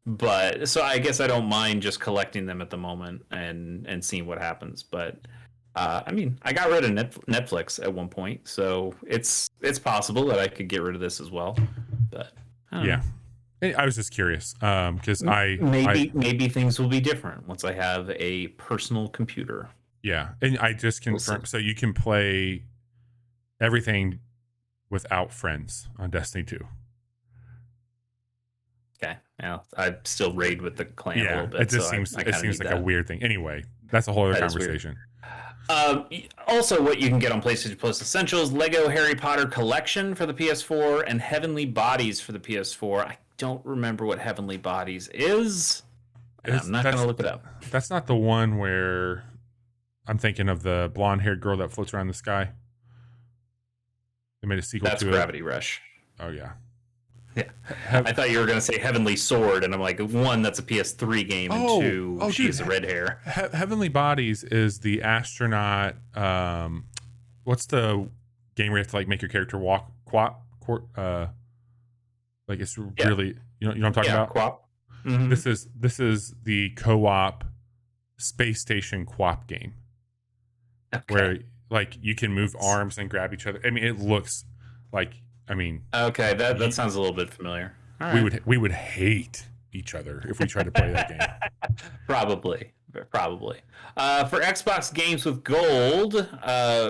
But so I guess I don't mind just collecting them at the moment and seeing what happens. But I mean, I got rid of Netflix at one point, so it's possible that I could get rid of this as well. But
yeah, I was just curious because
maybe things will be different once I have a personal computer.
Yeah, and I just confirmed. So you can play everything without friends on Destiny 2.
Okay, yeah, I still raid with the clan a little bit.
It just seems like a weird thing. Anyway, that's a whole other conversation.
Also, what you can get on PlayStation Plus Essentials: Lego Harry Potter Collection for the PS4 and Heavenly Bodies for the PS4. I don't remember what Heavenly Bodies is. I'm not going to look it up.
That's not the one where I'm thinking of the blonde-haired girl that floats around the sky. They made a sequel to it.
That's Gravity Rush.
Oh, yeah.
Yeah. I thought you were going to say Heavenly Sword, and I'm like, one, that's a PS3 game, and two, she has red hair.
Heavenly Bodies is the astronaut. What's the game where you have to like make your character walk? Like it's really, you know what I'm talking about?
Co-op. Mm-hmm.
This is the co-op space station co-op game. Okay. Where like you can move arms and grab each other. I mean, it looks like.
Okay, that sounds a little bit familiar. All right.
We would hate each other if we tried to play that game.
Probably. For Xbox games with gold,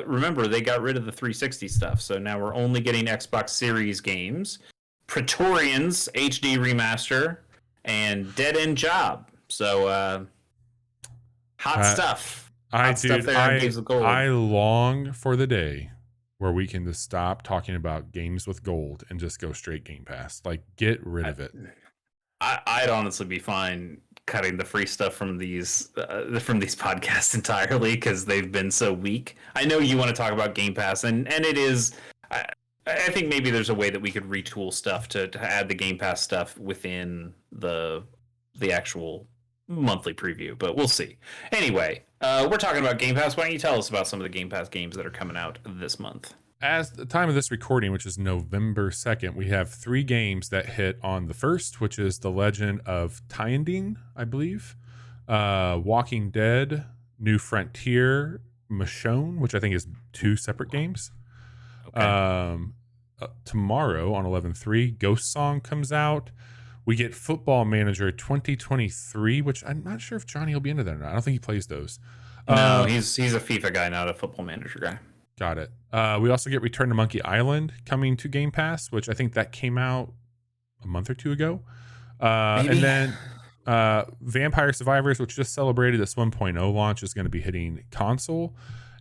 remember they got rid of the 360 stuff, so now we're only getting Xbox Series games, Praetorians HD remaster, and Dead End Job. So hot stuff.
I long for the day where we can just stop talking about games with gold and just go straight Game Pass. Like, get rid of it.
I'd honestly be fine cutting the free stuff from these podcasts entirely because they've been so weak. I know you want to talk about Game Pass, and it is. I think maybe there's a way that we could retool stuff to add the Game Pass stuff within the actual monthly preview, but we'll see. Anyway, we're talking about Game Pass. Why don't you tell us about some of the Game Pass games that are coming out this month?
As the time of this recording, which is November 2nd, we have 3 games that hit on the 1st, which is The Legend of Tyndine, I believe, Walking Dead, New Frontier, Michonne, which I think is 2 separate games. Okay. Tomorrow on 11/3, Ghost Song comes out. We get Football Manager 2023, which I'm not sure if Johnny will be into that or not. I don't think he plays those.
No, he's a FIFA guy, not a Football Manager guy.
Got it. We also get Return to Monkey Island coming to Game Pass, which I think that came out a month or 2 ago. And then Vampire Survivors, which just celebrated this 1.0 launch, is going to be hitting console.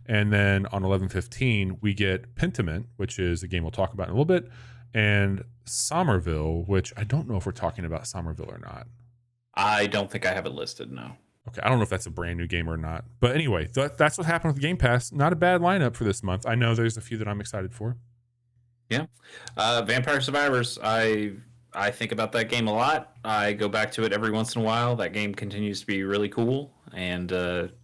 And then on 11/15, we get Pentiment, which is a game we'll talk about in a little bit, and Somerville, which I don't know if we're talking about Somerville or not.
I don't think I have it listed, no.
Okay, I don't know if that's a brand new game or not. But anyway, that's what happened with Game Pass. Not a bad lineup for this month. I know there's a few that I'm excited for.
Yeah. Vampire Survivors, I think about that game a lot. I go back to it every once in a while. That game continues to be really cool, and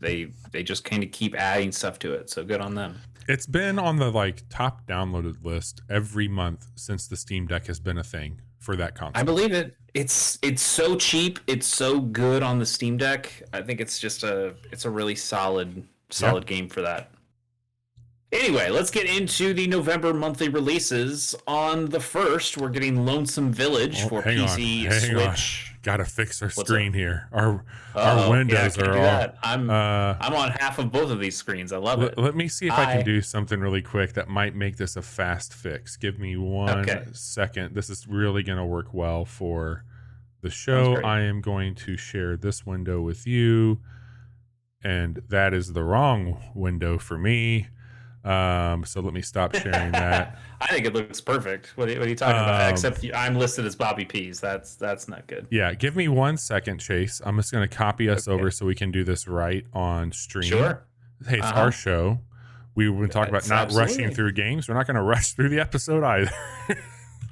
they just kind of keep adding stuff to it. So good on them.
It's been on the like top downloaded list every month since the Steam Deck has been a thing for that console.
I believe it. It's so cheap. It's so good on the Steam Deck. I think it's just it's a really solid game for that. Anyway, let's get into the November monthly releases. On the 1st, we're getting Lonesome Village
Oh,
for
hang on,
PC,
hang on.
Switch.
Gotta fix our
What's up?
screen here. Our
Oh, yeah,
windows
can't
are
do
all.
that. I'm on half of both of these screens. I love it.
Let me see if I can
I
do something really quick that might make this a fast fix. Give me
Okay,
1 second. This is really going to work well for the
sounds
show.
great.
I am going to share this window with you, and that is the wrong window for me. So let me stop sharing that.
I think it looks perfect. What are you talking about?
Um,
Except I'm listed as Bobby Peas. That's not good.
yeah, give me 1 second, Chase. I'm just going to copy us
Okay,
over so we can do this right on stream.
sure.
Hey, it's
Uh
our
huh.
show. We were talking about
It's
not rushing
absolutely.
through games. We're not going to rush through the episode either.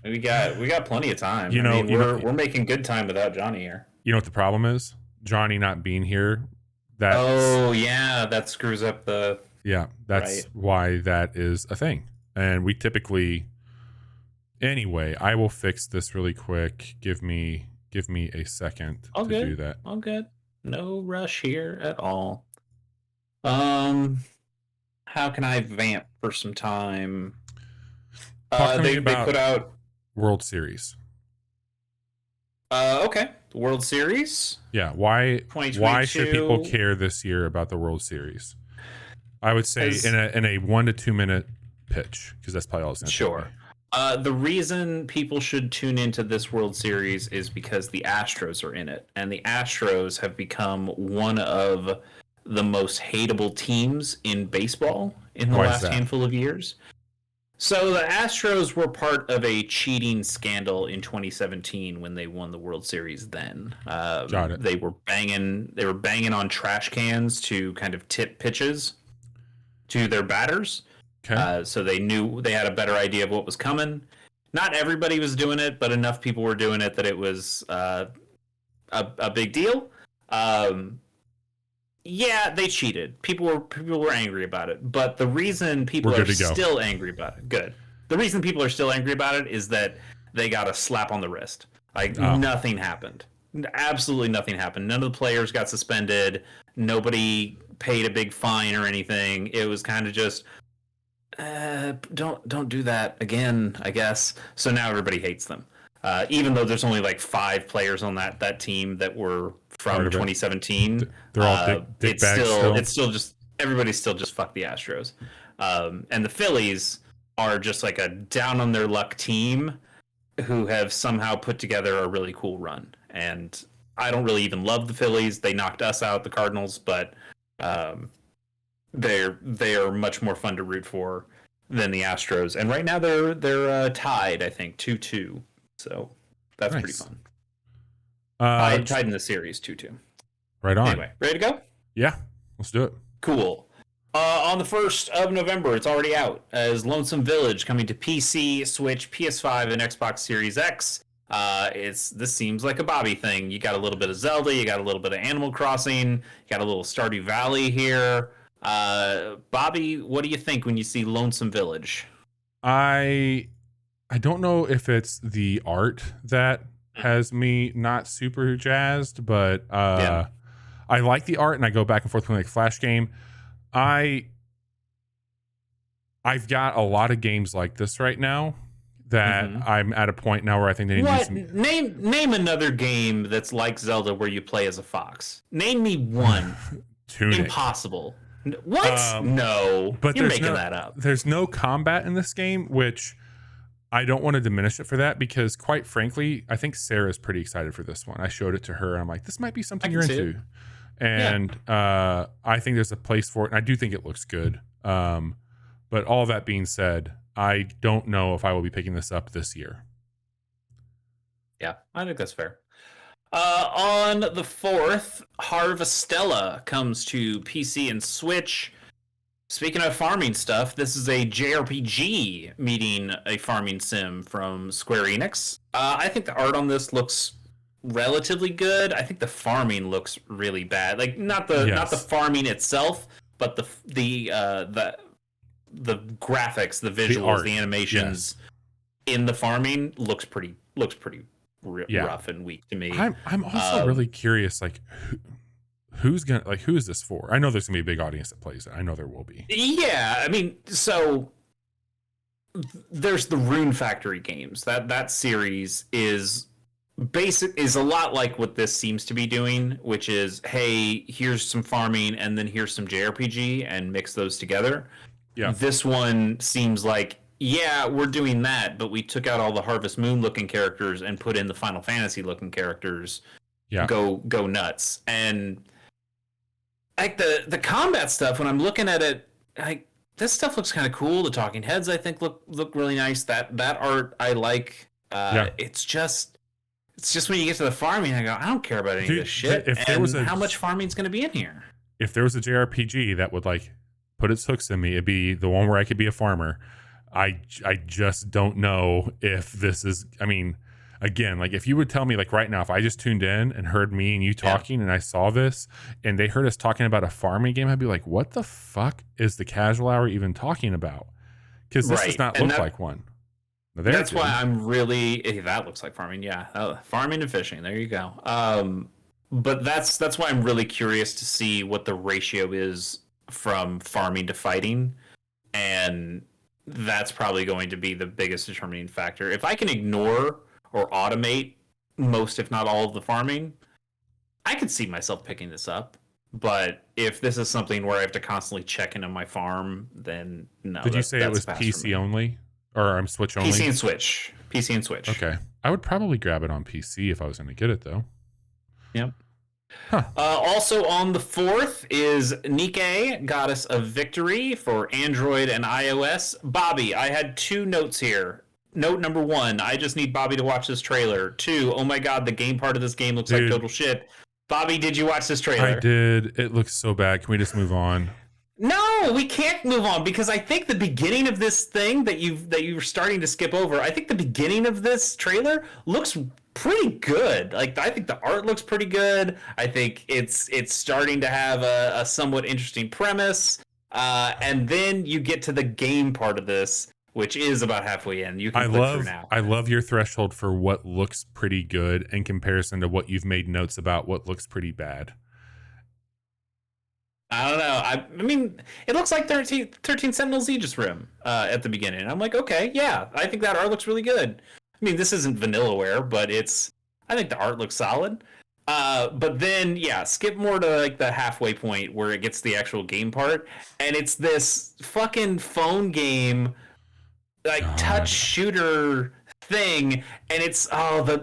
We got plenty of time.
you
I
know,
mean,
you know,
we're making good time without Johnny here.
you know what the problem is? Johnny not being here. That's
Oh yeah, that screws up the
yeah. That's
right.
why that is a thing. And we typically, anyway. I will fix this really quick. Give me a second
All
to do
good.
that.
All good. No rush here at all. Um, how can I vamp for some time?
Talk to me
They
about
put out
World Series.
okay, the World Series
Yeah, why should people
2022
care this year about the World Series? I would say in
as
a 1 to 2 minute pitch, because that's probably all it's going to take me.
sure. The reason people should tune into this World Series is because the Astros are in it, and the Astros have become one of the most hateable teams in baseball in the
Why is
last
that?
handful of years. So the Astros were part of a cheating scandal in 2017 when they won the World Series. Then
Got it.
they were banging on trash cans to kind of tip pitches to their batters.
Okay.
So they knew they had a better idea of what was coming. Not everybody was doing it, but enough people were doing it that it was a big deal. Um, yeah, they cheated. People were angry about it, but the reason
We're
people are
good to go.
still angry about it, good. The reason people are still angry about it is that they got a slap on the wrist. Like
Oh,
nothing happened. Absolutely nothing happened. None of the players got suspended. Nobody paid a big fine or anything. It was kind of just don't do that again, I guess. So now everybody hates them. Even though there's only like 5 players on that team that were
part
from
of it.
2017,
They're all dick
it's
bags
still
still.
it's still just everybody's still just fuck the Astros, and the Phillies are just like a down on their luck team who have somehow put together a really cool run. And I don't really even love the Phillies. They knocked us out, the Cardinals, but um, they are much more fun to root for than the Astros. And right now they're tied, I think 2-2. So that's pretty
Nice.
fun.
Uh,
Tied in the series 2-2.
right on.
Anyway, ready to go?
Yeah, let's do it.
Cool. On the 1st of November, it's already out as Lonesome Village, coming to PC, Switch, PS5, and Xbox Series X. This seems like a Bobby thing. You got a little bit of Zelda, you got a little bit of Animal Crossing, you got a little Stardew Valley here. Bobby, what do you think when you see Lonesome Village?
I don't know if it's the art that has me not super jazzed, but
Yeah.
I like the art and I go back and forth between like Flash game. I've got a lot of games like this right now that
Mm-hmm.
I'm at a point now where I think they need to do
What
some
name another game that's like Zelda where you play as a fox? Name me one.
Tunic.
Impossible. What?
Um,
No,
but
you're
there's
making
no
that up.
there's no combat in this game, which I don't want to diminish it for that because quite frankly, I think Sarah's pretty excited for this one. I showed it to her and I'm like, this might be
I
something
can
you're
see it.
into. And I think there's a place for it. And I do think it looks good. But all that being said, I don't know if I will be picking this up this year.
Yeah, I think that's fair. On the 4th, Harvestella comes to PC and Switch. Speaking of farming stuff, this is a JRPG meeting a farming sim from Square Enix. I think the art on this looks relatively good. I think the farming looks really bad. Like not the
Yes.
farming itself, but the graphics, the visuals,
art,
the animations in the farming looks pretty
Yeah.
rough and weak to me.
I'm also really curious, like who is this for? I know there's gonna be a big audience that plays it. I know there will be.
Yeah, I mean, so there's the Rune Factory games. That series is a lot like what this seems to be doing, which is, hey, here's some farming and then here's some JRPG and mix those together.
Yeah.
This one seems like, yeah, we're doing that, but we took out all the Harvest Moon looking characters and put in the Final Fantasy looking characters.
Yeah.
Go nuts. And like the combat stuff, when I'm looking at it, like this stuff looks kind of cool. The talking heads, I think, look really nice. That art I like. It's just when you get to the farming, I go, I don't care about any of this shit. How much farming is going to be in here?
If there was a JRPG that would like put its hooks in me, it'd be the one where I could be a farmer. I just don't know if this is. I mean, again, like if you would tell me like right now, if I just tuned in and heard me and you talking and I saw this and they heard us talking about a farming game, I'd be like, what the fuck is the casual hour even talking about? Because this does not look like one.
That's why I'm really, that looks like farming. Yeah. Farming and fishing. There you go. But that's why I'm really curious to see what the ratio is from farming to fighting. And that's probably going to be the biggest determining factor. If I can ignore or automate most, if not all, of the farming, I could see myself picking this up. But if this is something where I have to constantly check into my farm, then no.
Did you say it was PC only? Or I'm Switch only?
PC and Switch. PC and Switch.
Okay. I would probably grab it on PC if I was going to get it, though.
Yep. Huh. Also on the 4th is Nike, Goddess of Victory for Android and iOS. Bobby, I had 2 notes here. Note number 1, I just need Bobby to watch this trailer. 2, oh my god, the game part of this game looks like total shit. Bobby, did you watch this trailer?
I did. It looks so bad. Can we just move on?
No, we can't move on because I think the beginning of this thing that you're starting to skip over, I think the beginning of this trailer looks pretty good. Like, I think the art looks pretty good. I think it's starting to have a somewhat interesting premise. And then you get to the game part of this, which is about halfway in. You can click through now.
I love your threshold for what looks pretty good in comparison to what you've made notes about what looks pretty bad.
I don't know. I mean, it looks like 13 Sentinels Aegis Rim at the beginning. I'm like, okay, yeah, I think that art looks really good. I mean, this isn't Vanillaware, but I think the art looks solid. But then, yeah, skip more to like the halfway point where it gets the actual game part, and it's this fucking phone game, like touch shooter thing, and it's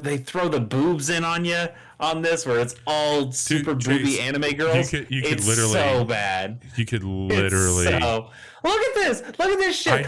they throw the boobs in on you on this, where it's all super booby anime girls.
You could
it's
literally
so bad.
You could literally
look at this shit.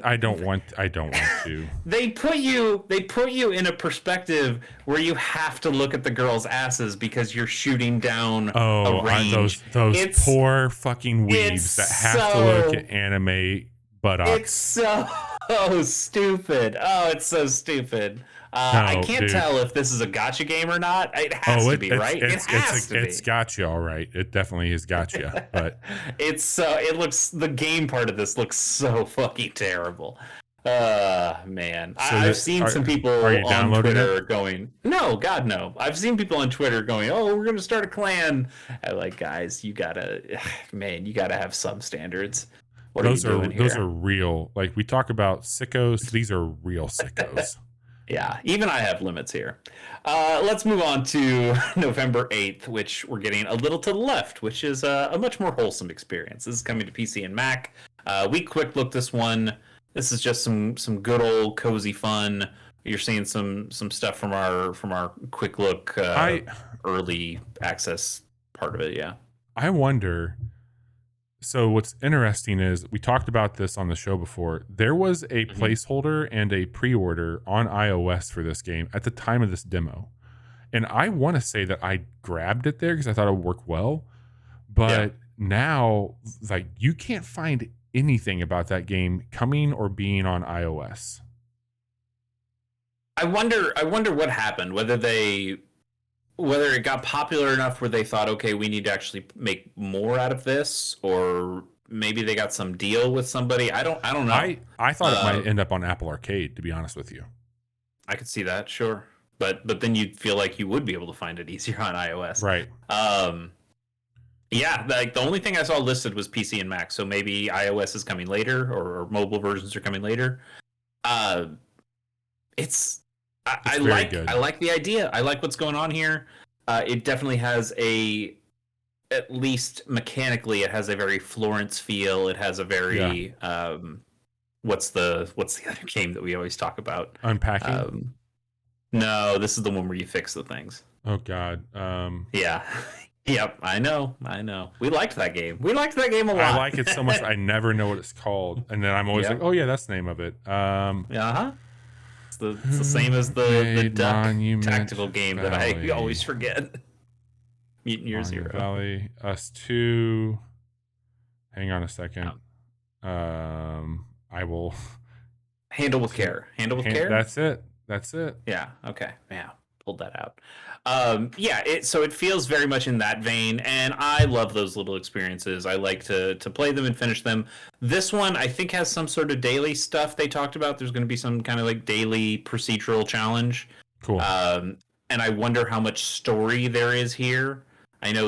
I don't want to.
They put you in a perspective where you have to look at the girls' asses because you're shooting down a range.
Those poor fucking weebs that have to look at anime buttocks.
It's so stupid. Oh, it's so stupid. I can't tell if this is a gacha game or not. It has to be, right? It has to be. It's
gacha, all right. It definitely is gacha, but
the game part of this looks so fucking terrible. Man. So I've seen some people on Twitter going, no, God, no. I've seen people on Twitter going, oh, we're going to start a clan. I'm like, guys, you gotta have some standards. Those
are real. Like, we talk about sickos. These are real sickos.
Yeah, even I have limits here. Let's move on to November 8th, which we're getting a little to the left, which is a much more wholesome experience. This is coming to PC and Mac. We quick looked this one. This is just some good old cozy fun. You're seeing some stuff from our quick look early access part of it. Yeah,
I wonder. So what's interesting is we talked about this on the show before. There was a placeholder and a pre-order on iOS for this game at the time of this demo. And I want to say that I grabbed it there because I thought it would work well. But now, like, you can't find anything about that game coming or being on iOS.
I wonder what happened, whether it got popular enough where they thought, okay, we need to actually make more out of this, or maybe they got some deal with somebody. I don't know.
I thought it might end up on Apple Arcade, to be honest with you.
I could see that, sure. But then you'd feel like you would be able to find it easier on iOS.
Right.
Yeah, like the only thing I saw listed was PC and Mac, so maybe iOS is coming later or mobile versions are coming later. Uh, it's
It's very
I
good.
like the idea. I like what's going on here. It definitely has a, at least mechanically, it has a very Florence feel. It has a
Yeah.
very what's the other game that we always talk about?
Unpacking.
Um, no, this is the one where you fix the things.
Oh God.
Yeah. Yep, I know. I know. We liked that game. We liked that game a
I
lot.
like it so much I never know what it's called, and then I'm always like,
Yep.
oh yeah, that's the name of it.
Uh-huh. It's the same
Who
as the
made
duck
Monument
tactical game that I
Valley?
always forget. Mutant Year
Monument
Zero.
Valley. Us two. Hang on a second.
Um,
I will.
handle with care. Handle with care.
That's it. That's it.
Yeah. Okay. Yeah. Pulled that out. Yeah. So it feels very much in that vein, and I love those little experiences. I like to play them and finish them. This one, I think, has some sort of daily stuff they talked about. There's going to be some kind of like daily procedural challenge.
Cool.
And I wonder how much story there is here. I know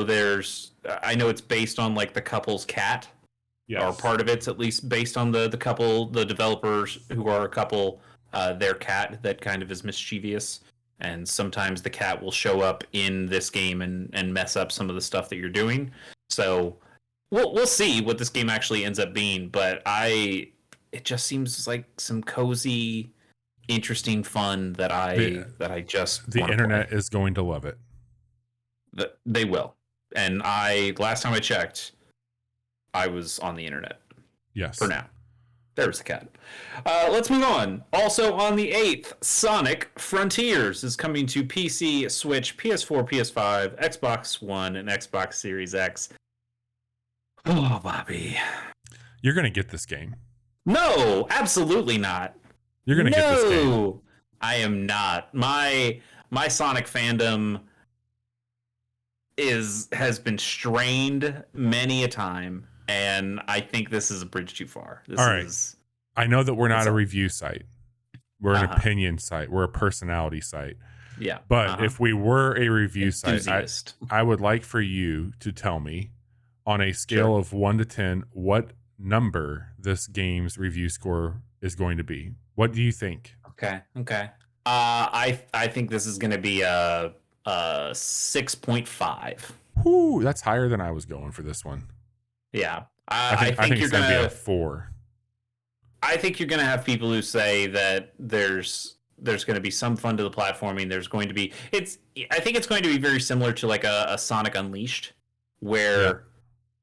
I know it's based on like the couple's cat, or
Yes.
part of it's at least based on the couple, the developers who are a couple, their cat that kind of is mischievous, and sometimes the cat will show up in this game and mess up some of the stuff that you're doing. So we'll see what this game actually ends up being, but it just seems like some cozy, interesting fun that I just
The
want to play.
internet is going to love it.
They will, and I last time I checked, I was on the internet for
Yes.
now. There's the cat. Let's move on. Also on the 8th, Sonic Frontiers is coming to PC, Switch, PS4, PS5, Xbox One, and Xbox Series X. Oh, Bobby.
You're going to get this game.
No, absolutely not.
You're going to get this game.
No, I am not. My Sonic fandom has been strained many a time, and I think this is a bridge too far. This
All right.
is
I know that we're not a review site. We're an
Uh-huh.
opinion site. We're a personality site.
Yeah.
But if we were a review site,
Enthusiast.
I would like for you to tell me on a scale of 1 to 10 what number this game's review score is going to be. What do you think?
Okay. I think this is going to be a 6.5.
Whoo, that's higher than I was going for this one.
Yeah.
I think
you're
it's going to be
gonna
a 4.
I think you're gonna have people who say that there's going to be some fun to the platforming. There's going to be I think it's going to be very similar to like a Sonic Unleashed, where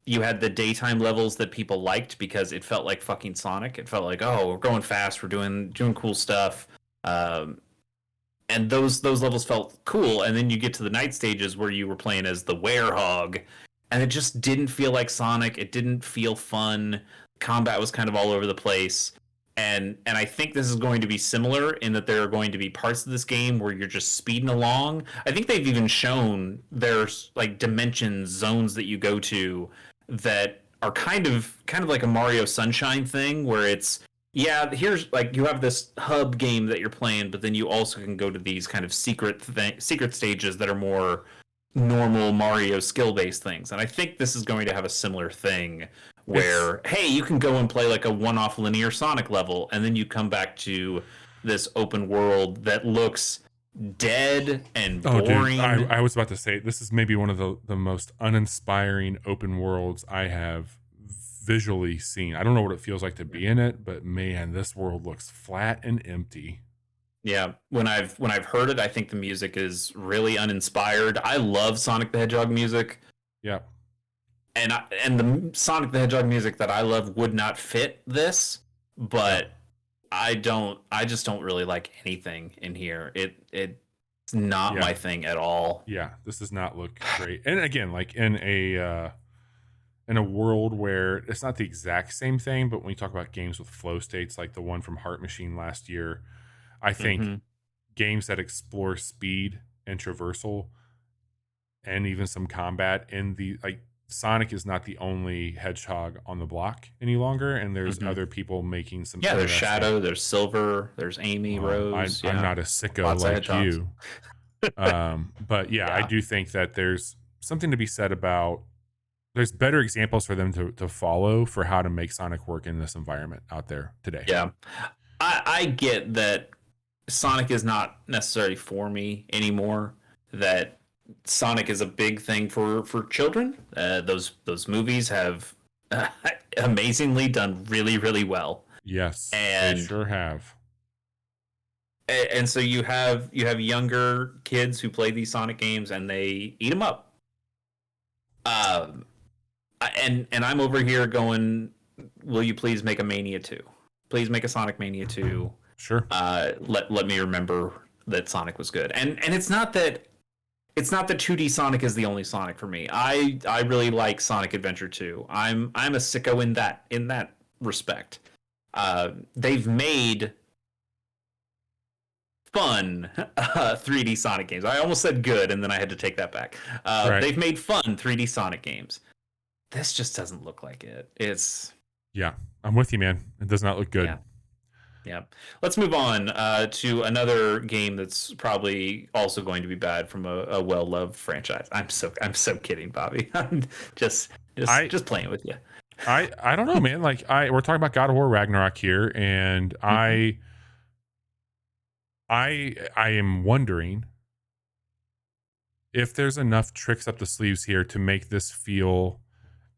you had the daytime levels that people liked because it felt like fucking Sonic. It felt like, oh, we're going fast, we're doing cool stuff, and those levels felt cool. And then you get to the night stages where you were playing as the werehog, and it just didn't feel like Sonic. It didn't feel fun. Combat was kind of all over the place. And I think this is going to be similar in that there are going to be parts of this game where you're just speeding along. I think they've even shown there's like dimensions, zones that you go to that are kind of like a Mario Sunshine thing, where it's, yeah, here's like you have this hub game that you're playing, but then you also can go to these kind of secret stages that are more normal Mario skill based things. And I think this is going to have a similar thing where, hey, you can go and play like a one off linear Sonic level, and then you come back to this open world that looks dead and boring.
Oh, dude, I was about to say, this is maybe one of the most uninspiring open worlds I have visually seen. I don't know what it feels like to be in it, but man, this world looks flat and empty.
Yeah, when I've heard it, I think the music is really uninspired. I love Sonic the Hedgehog music.
Yeah.
And the Sonic the Hedgehog music that I love would not fit this, but I just don't really like anything in here. It's not my thing at all.
Yeah, this does not look great. And again, like in a world where it's not the exact same thing, but when you talk about games with flow states like the one from Heart Machine last year, I think games that explore speed and traversal and even some combat in the like Sonic is not the only hedgehog on the block any longer, and there's other people making some.
Yeah, there's Shadow, stuff. There's Silver, there's Amy, Rose.
I'm not a sicko lots like you. But yeah, I do think that there's something to be said about there's better examples for them to follow for how to make Sonic work in this environment out there today.
Yeah, I get that Sonic is not necessarily for me anymore. That Sonic is a big thing for children. Those movies have amazingly done really well,
Yes, they
and
sure have.
so you have younger kids who play these Sonic games and they eat them up. Um, and I'm over here going, will you please make a Mania 2? Please make a Sonic Mania 2.
Sure.
Let me remember that Sonic was good. And it's not that 2D Sonic is the only Sonic for me. I really like Sonic Adventure 2. I'm a sicko in that respect. They've made fun 3D Sonic games. I almost said good, and then I had to take that back.
Right.
They've made fun 3D Sonic games. This just doesn't look like it. It's
Yeah, I'm with you, man. It does not look good.
yeah. Yeah. Let's move on to another game that's probably also going to be bad from a well-loved franchise. I'm so kidding, Bobby. I'm just
I
playing with you.
I don't know, man. Like we're talking about God of War Ragnarok here, and
Mhm.
I am wondering if there's enough tricks up the sleeves here to make this feel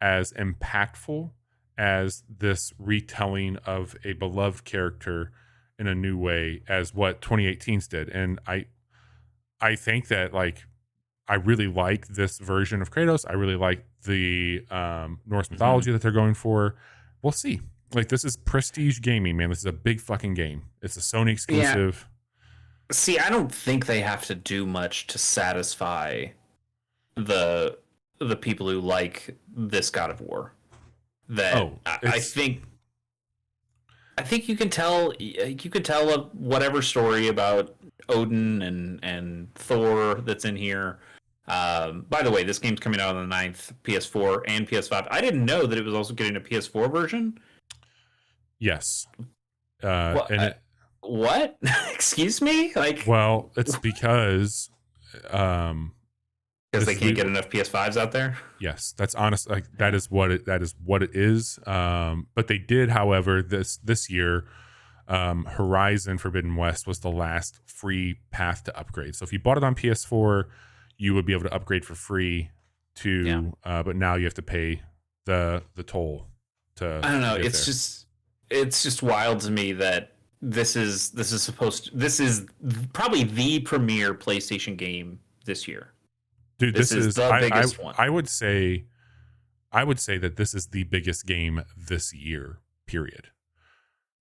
as impactful as this retelling of a beloved character in a new way as what 2018's did. And I think that like I really like this version of Kratos. I really like the Norse
Mhm.
mythology that they're going for. We'll see. Like this is prestige gaming, man. This is a big fucking game. It's a Sony
Yeah.
exclusive.
See, I don't think they have to do much to satisfy the the people who like this God of War. That
Oh,
I
it's
think you can tell a whatever story about Odin and Thor that's in here. By the way, this game's coming out on the 9th, PS4 and PS5. I didn't know that it was also getting a PS4 version.
yes.
What?
And it
What? Excuse me? Like,
well, it's because um
because
this
they
is
can't
le-
get enough PS5s out there?
yes, that's honest. Like
Yeah.
that is what it is. But they did, however, this year, Horizon Forbidden West was the last free path to upgrade. So if you bought it on PS4, you would be able to upgrade for free
Yeah.
to. But now you have to pay the toll to
I don't know.
get there.
It's just wild to me that this is probably the premier PlayStation game this year.
Dude,
This
this
is
is
the biggest one.
I would say that this is the biggest game this year. Period.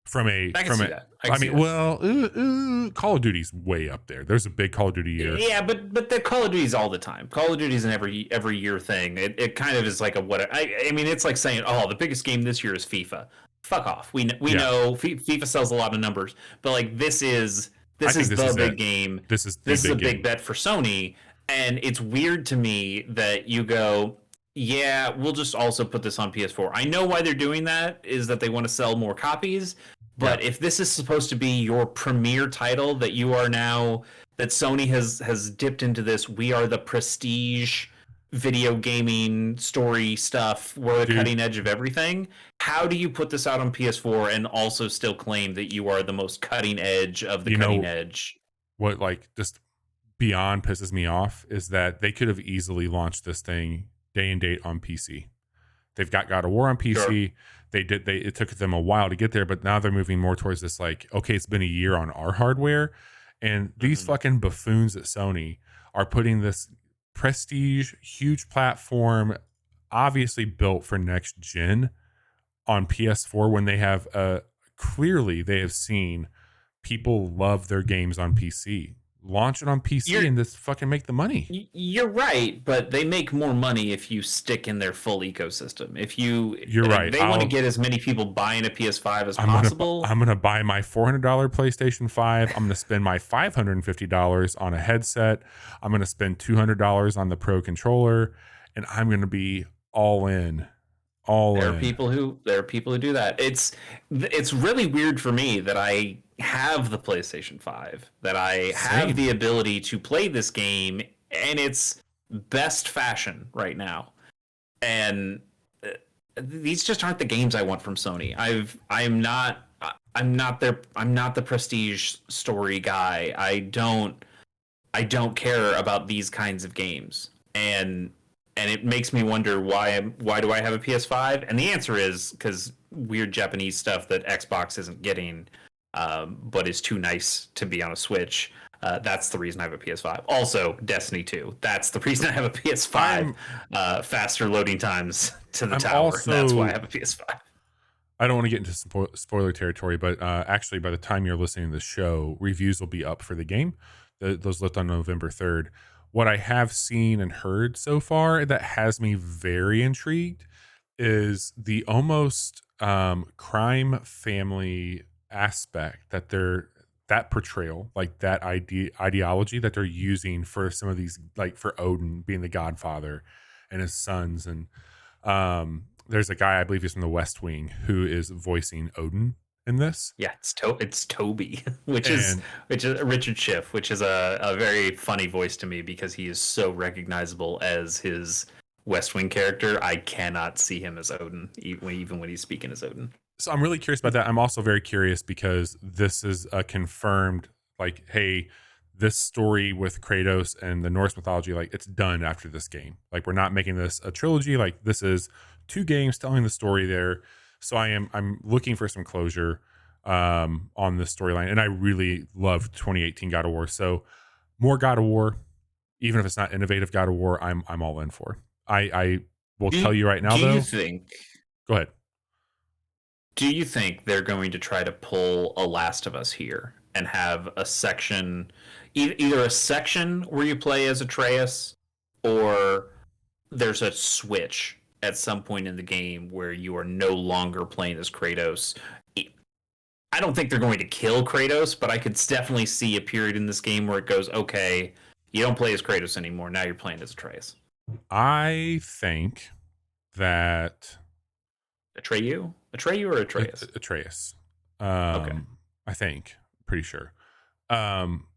From a
I can
from
see
a
that. I
I
can see
mean,
that.
well, Call of Duty's way up there. There's a big Call of Duty year.
Yeah, but the Call of Duty's all the time. Call of Duty's an every year thing. It kind of is like a what I mean. It's like saying, oh, the biggest game this year is FIFA. Fuck off. We
Yeah,
know FIFA sells a lot of numbers, but like
I
this
think
is
this
the
is
big
it.
game.
This is the
This is a
big
big
game.
bet for Sony, and it's weird to me that you go, yeah, we'll just also put this on PS4. I know why they're doing that is that they want to sell more copies,
Yeah,
but if this is supposed to be your premier title that you are now that Sony has dipped into this, we are the prestige video gaming story stuff. We're the
dude.
cutting edge of everything. How do you put this out on PS4 and also still claim that you are the most cutting edge of the
You
cutting
know
edge?
what? Like just beyond pisses me off is that they could have easily launched this thing day and date on PC. They've got God of War on
Sure.
PC. They did. It took them a while to get there, but now they're moving more towards this. Like, okay, it's been a year on our hardware, and these
Mm-hmm.
fucking buffoons at Sony are putting this prestige, huge platform, obviously built for next gen, on PS4 when they have clearly they have seen people love their games on PC. Launch it on PC
You're
and just fucking make the money.
You're right, but they make more money if you stick in their full ecosystem. If you
You're
like,
right.
they want to get as many people buying a PS5 as possible.
I'm gonna buy my $400 PlayStation 5. I'm gonna spend my $550 on a headset. I'm gonna spend $200 on the Pro controller, and I'm gonna be all in, all in.
There are people who do that. It's really weird for me that I have the PlayStation 5, that I have
Same.
the ability to play this game and it's best fashion right now. And these just aren't the games I want from Sony. I'm not the prestige story guy. I don't care about these kinds of games. And it makes me wonder why do I have a PS5? And the answer is because weird Japanese stuff that Xbox isn't getting, but is too nice to be on a Switch. That's the reason I have a PS5. Also, Destiny 2. That's the reason I have a PS5.
I'm
Faster loading times to the
I'm
tower. That's why I
also
have a PS5.
I don't want to get into spoiler territory, but actually, by the time you're listening to the show, reviews will be up for the game. Those lift on November 3rd. What I have seen and heard so far that has me very intrigued is the almost crime family aspect that portrayal, like that ideology that they're using for some of these, like for Odin being the Godfather and his sons, and there's a guy I believe he's from the West Wing who is voicing Odin in this,
Yeah, it's Toby,
and
which is Richard Schiff, which is a very funny voice to me because he is so recognizable as his West Wing character. I cannot see him as Odin, even when he's speaking as Odin.
so I'm really curious about that. I'm also very curious because this is a confirmed, like, hey, this story with Kratos and the Norse mythology, like, it's done after this game. Like, we're not making this a trilogy. Like, this is two games telling the story there. So I'm looking for some closure on this storyline, and I really love 2018 God of War. So more God of War, even if it's not innovative God of War, I'm all in for. I will tell you right now
Do you
though.
think
Go ahead.
do you think they're going to try to pull a Last of Us here and have a section, either a section where you play as Atreus, or there's a switch at some point in the game where you are no longer playing as Kratos? I don't think they're going to kill Kratos, but I could definitely see a period in this game where it goes, okay, you don't play as Kratos anymore. Now you're playing as Atreus.
I think that
Atreyu or Atreus?
Atreus.
Okay.
I think, pretty sure. Um,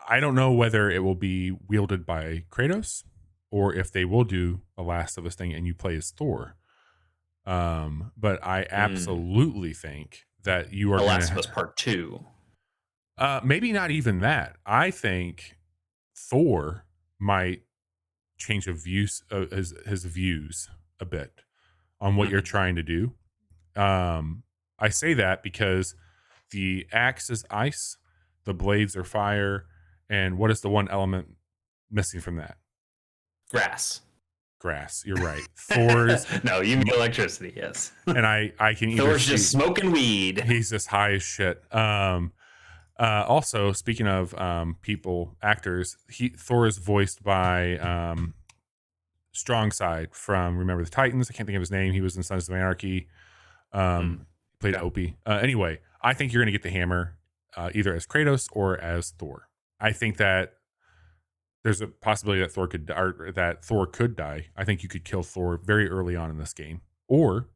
I don't know whether it will be wielded by Kratos or if they will do a Last of Us thing and you play as Thor. But I
Mm.
absolutely think that you are
The
going
Last of
to,
Us Part 2.
maybe not even that. I think Thor might change of views, his views a bit on what you're
Mhm.
trying to do. I say that because the axe is ice, the blades are fire, and what is the one element missing from that?
Grass.
Grass. You're right. Thor's,
No, you mean electricity, yes.
and I can either
Thor's just
see
smoking weed.
he's just high as shit. Also, speaking of people, actors, Thor is voiced by Strong Side from Remember the Titans. I can't think of his name. He was in Sons of Anarchy.
Mm.
Played
Okay.
Opie. Anyway, I think you're going to get the hammer either as Kratos or as Thor. I think that there's a possibility that Thor could or that Thor could die. I think you could kill Thor very early on in this game, or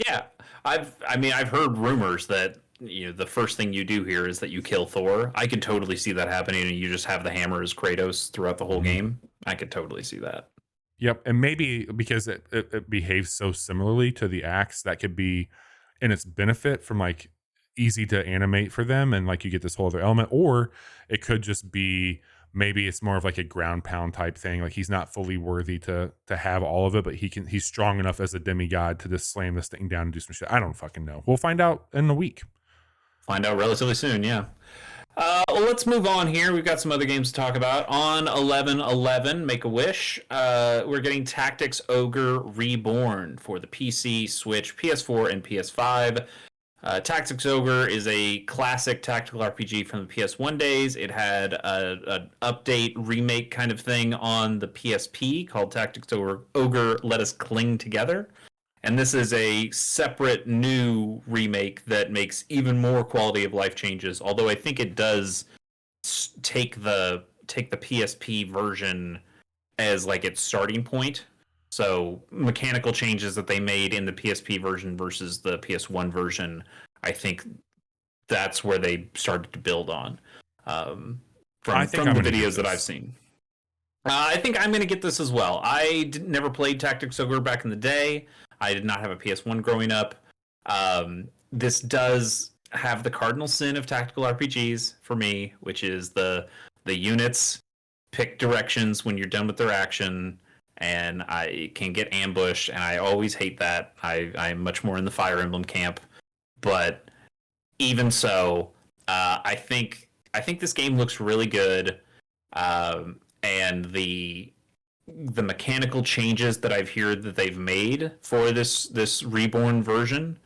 Yeah, I've heard rumors that the first thing you do here is that you kill Thor. I could totally see that happening, and you just have the hammer as Kratos throughout the whole
Mhm.
game. I could totally see that.
Yep, and maybe because it behaves so similarly to the axe, that could be in its benefit from like easy to animate for them, and like you get this whole other element, or it could just be maybe it's more of like a ground pound type thing. Like he's not fully worthy to have all of it, but he's strong enough as a demigod to just slam this thing down and do some shit. I don't fucking know. We'll find out in a week.
Find out relatively soon. Yeah. Well, let's move on here. We've got some other games to talk about. On 11/11, Make a Wish, we're getting Tactics Ogre Reborn for the PC, Switch, PS4, and PS5. Tactics Ogre is a classic tactical RPG from the PS1 days. It had an update remake kind of thing on the PSP called Tactics Ogre Let Us Cling Together. And this is a separate new remake that makes even more quality of life changes. Although I think it does take the PSP version as like its starting point. So mechanical changes that they made in the PSP version versus the PS1 version, I think that's where they started to build on.
I
From
think
from
I'm
the
going to get
videos that I've
this.
seen. I think I'm going to get this as well. Never played Tactics Ogre back in the day. I did not have a PS1 growing up. This does have the cardinal sin of tactical RPGs for me, which is the units pick directions when you're done with their action, and I can get ambushed, and I always hate that. I'm much more in the Fire Emblem camp, but even so, I think this game looks really good, and the mechanical changes that I've heard that they've made for this reborn version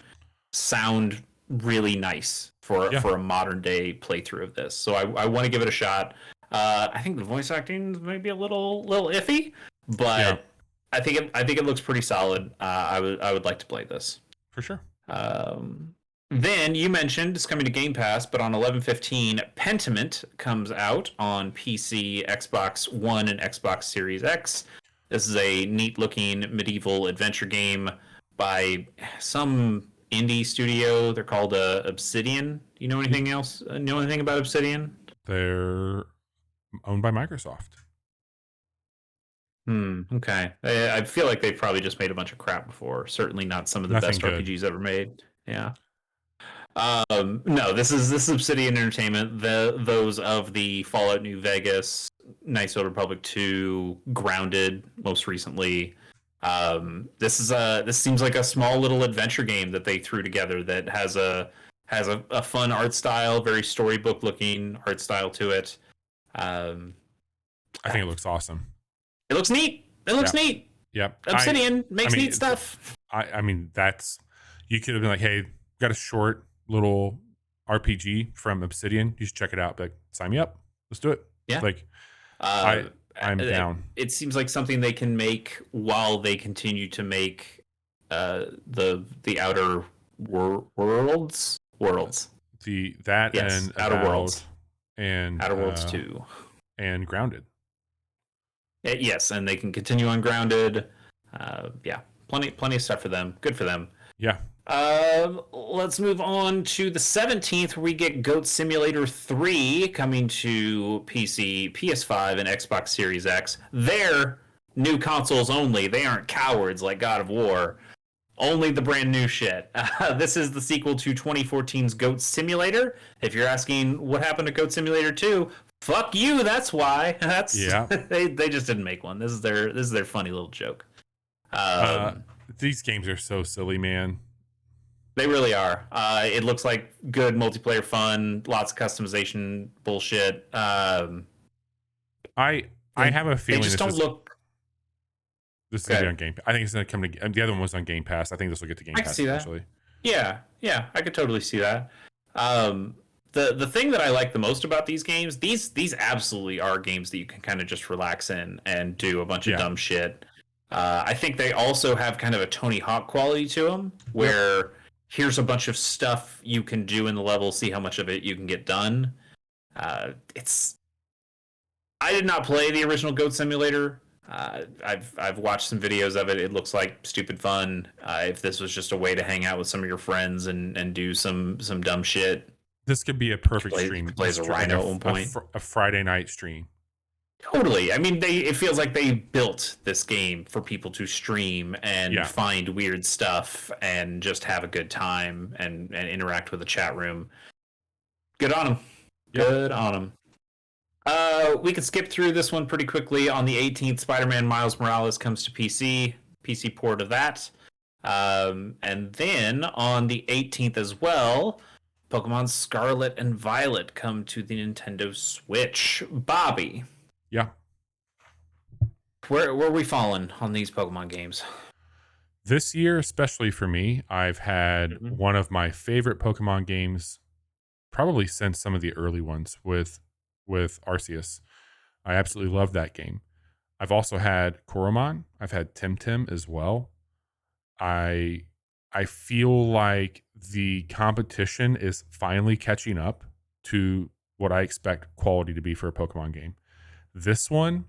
sound really nice
Yeah.
for a modern day playthrough of this. So I want to give it a shot. I think the voice acting may be a little iffy,
Yeah,
but I think it looks pretty solid. I would like to play this.
for sure.
Um, then you mentioned it's coming to Game Pass, but on 11/15, Pentiment comes out on PC, Xbox One, and Xbox Series X. This is a neat-looking medieval adventure game by some indie studio. They're called Obsidian. You know anything else? Know anything about Obsidian?
They're owned by Microsoft.
Okay. I feel like they've probably just made a bunch of crap before. Certainly not some of the
Nothing
best
good.
RPGs ever made. Yeah. No, this is Obsidian Entertainment. Those of the Fallout New Vegas, Knights of the Republic 2, Grounded, most recently. This seems like a small little adventure game that they threw together that has a fun art style, very storybook looking art style to it. Um,
I think it looks awesome.
it looks neat. It looks neat.
Yep.
Obsidian makes
mean,
neat stuff.
I mean, that's, you could have been like, hey, got a short little RPG from Obsidian. You should check it out. Like, sign me up. Let's do it.
Yeah.
Like,
Uh,
I'm down.
It seems like something they can make while they continue to make the Outer Worlds.
That
Yes,
and
Outer
Avowed
Worlds.
and
Outer Worlds 2.
and Grounded.
Yes, and they can continue on Grounded. Yeah, plenty of stuff for them. Good for them.
Yeah.
Let's move on to the 17th, where we get Goat Simulator 3 coming to PC, PS5, and Xbox Series X. They're new consoles only. They aren't cowards like God of War. Only the brand new shit. This is the sequel to 2014's Goat Simulator. If you're asking what happened to Goat Simulator 2, fuck you. That's why.
Yeah.
They just didn't make one. This is their funny little joke.
These games are so silly, man.
They really are. It looks like good multiplayer fun, lots of customization bullshit.
I have a
They
feeling
just don't look.
this is gonna be on Game Pass. I think it's gonna come to the other one was on Game Pass. I think this will get to Game
I can
Pass
see that.
eventually.
Yeah, I could totally see that. The thing that I like the most about these games, these absolutely are games that you can kind of just relax in and do a bunch of dumb shit. I think they also have kind of a Tony Hawk quality to them, where here's a bunch of stuff you can do in the level, see how much of it you can get done. It's. I did not play the original Goat Simulator. I've watched some videos of it. It looks like stupid fun. If this was just a way to hang out with some of your friends and do some dumb shit,
This could be a perfect stream.
plays a rhino at one point.
A Friday night stream.
Totally. I mean, it feels like they built this game for people to stream and find weird stuff and just have a good time and interact with the chat room. Good on them. Good on them. We could skip through this one pretty quickly. On the 18th, Spider-Man Miles Morales comes to PC port of that. And then on the 18th as well, Pokemon Scarlet and Violet come to the Nintendo Switch. Bobby.
Yeah.
Where are we falling on these Pokemon games?
This year, especially for me, I've had one of my favorite Pokemon games, probably since some of the early ones with Arceus. I absolutely love that game. I've also had Koromon. I've had Temtem as well. I feel like the competition is finally catching up to what I expect quality to be for a Pokemon game. This one,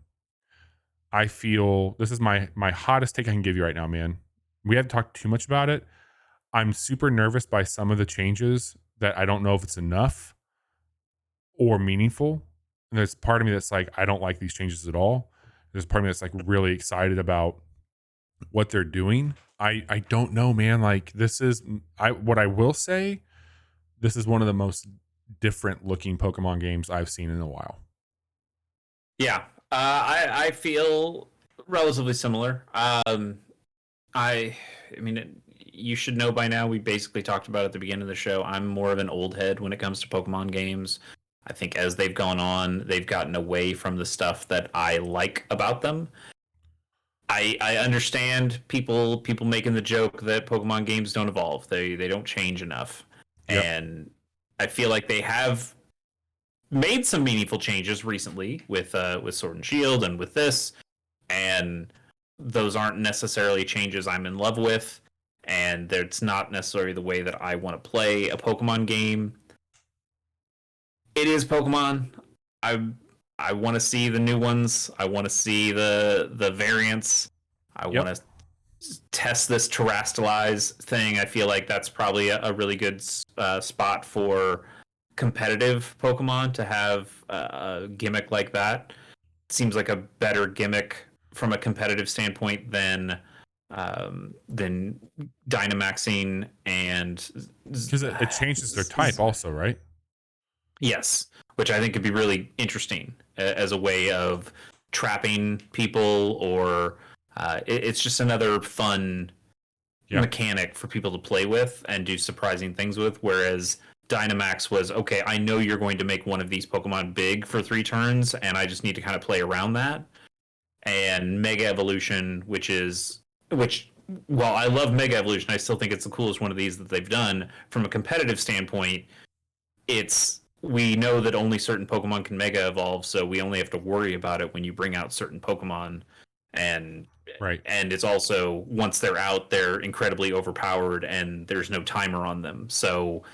I feel, this is my hottest take I can give you right now, man. We haven't talked too much about it. I'm super nervous by some of the changes that I don't know if it's enough or meaningful. And there's part of me that's like, I don't like these changes at all. There's part of me that's like really excited about what they're doing. I don't know, man. Like this is what I will say. This is one of the most different looking Pokemon games I've seen in a while.
Yeah, I feel relatively similar. I mean, you should know by now. We basically talked about it at the beginning of the show. I'm more of an old head when it comes to Pokemon games. I think as they've gone on, they've gotten away from the stuff that I like about them. I understand people making the joke that Pokemon games don't evolve. They don't change enough.
Yep.
And I feel like they have made some meaningful changes recently with Sword and Shield and with this, and those aren't necessarily changes I'm in love with, and it's not necessarily the way that I want to play a Pokemon game. It is Pokemon. I I want to see the new ones. I want to see the variants. I
Yep.
want to test this terrestrialize thing. I feel like that's probably a really good spot for competitive Pokemon to have a gimmick like that. Seems like a better gimmick from a competitive standpoint than Dynamaxing and
Because it changes their type also, right?
yes, which I think could be really interesting as a way of trapping people, or it's just another fun
Yeah.
mechanic for people to play with and do surprising things with. Whereas Dynamax was okay, I know you're going to make one of these Pokemon big for 3 turns, and I just need to kind of play around that. And Mega Evolution, which while I love Mega Evolution, I still think it's the coolest one of these that they've done. From a competitive standpoint, it's we know that only certain Pokemon can Mega Evolve, so we only have to worry about it when you bring out certain Pokemon, and
Right.
and it's also once they're out, they're incredibly overpowered, and there's no timer on them. So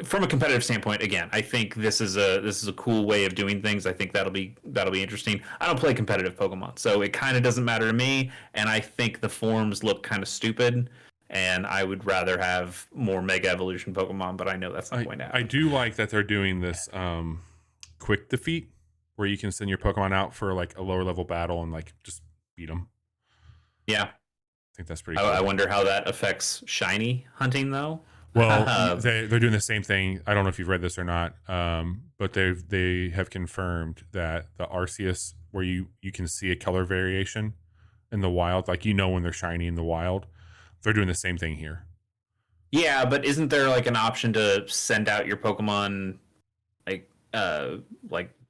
from a competitive standpoint, again, I think this is a cool way of doing things. I think that'll be interesting. I don't play competitive Pokemon, so it kind of doesn't matter to me. And I think the forms look kind of stupid, and I would rather have more Mega Evolution Pokemon. But I know that's not going to
I
happen.
do like that they're doing this quick defeat where you can send your Pokemon out for like a lower level battle and like just beat them.
Yeah,
I think that's pretty
I,
cool.
I wonder how that affects shiny hunting though.
Well, they're doing the same thing. I don't know if you've read this or not, but they have confirmed that the Arceus, where you can see a color variation in the wild, like when they're shiny in the wild, they're doing the same thing here.
Yeah, but isn't there like an option to send out your Pokemon like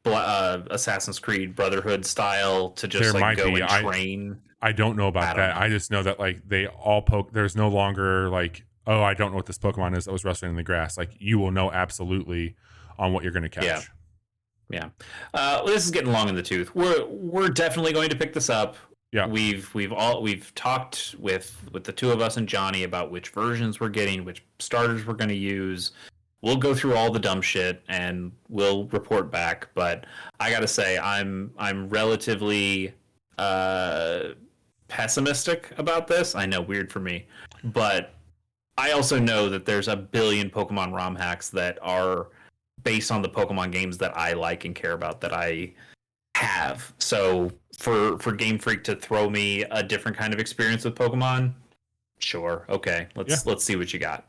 Assassin's Creed Brotherhood style to just
There
like
might
go
be.
and train?
I don't know about
I don't
that.
know.
I just know that like they all poke. There's no longer like, oh, I don't know what this Pokemon is that was rustling in the grass. Like you will know absolutely on what you're going to catch.
Yeah. Yeah. This is getting long in the tooth. We're definitely going to pick this up.
Yeah.
We've talked with the two of us and Johnny about which versions we're getting, which starters we're going to use. We'll go through all the dumb shit and we'll report back. But I gotta say, I'm relatively pessimistic about this. I know, weird for me, but I also know that there's a billion Pokemon ROM hacks that are based on the Pokemon games that I like and care about that I have. So for Game Freak to throw me a different kind of experience with Pokemon, sure, okay, let's see what you got.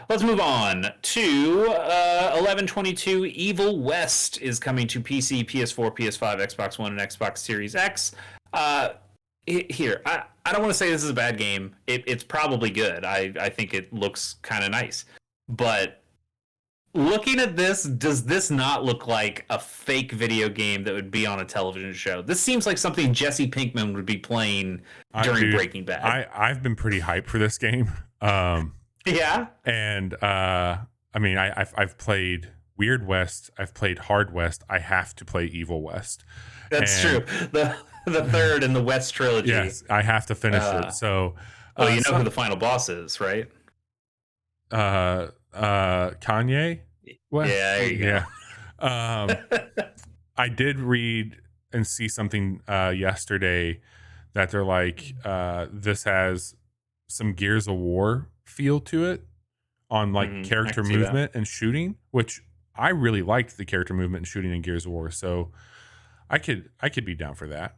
Let's move on to 1122. Evil West is coming to PC, PS4, PS5, Xbox One, and Xbox Series X. Here, I don't want to say this is a bad game. It's probably good. I think it looks kind of nice. But looking at this, does this not look like a fake video game that would be on a television show? This seems like something Jesse Pinkman would be playing during Breaking Bad.
I've been pretty hyped for this game.
Yeah.
And I mean, I've played Weird West. I've played Hard West. I have to play Evil West.
That's true. The third in the West trilogy.
Yes, I have to finish it. So,
you know who the final boss is, right?
Kanye. West?
Yeah, there you
go. I did read and see something yesterday that they're like, this has some Gears of War feel to it on like character movement and shooting, which I really liked the character movement and shooting in Gears of War. So I could be down for that.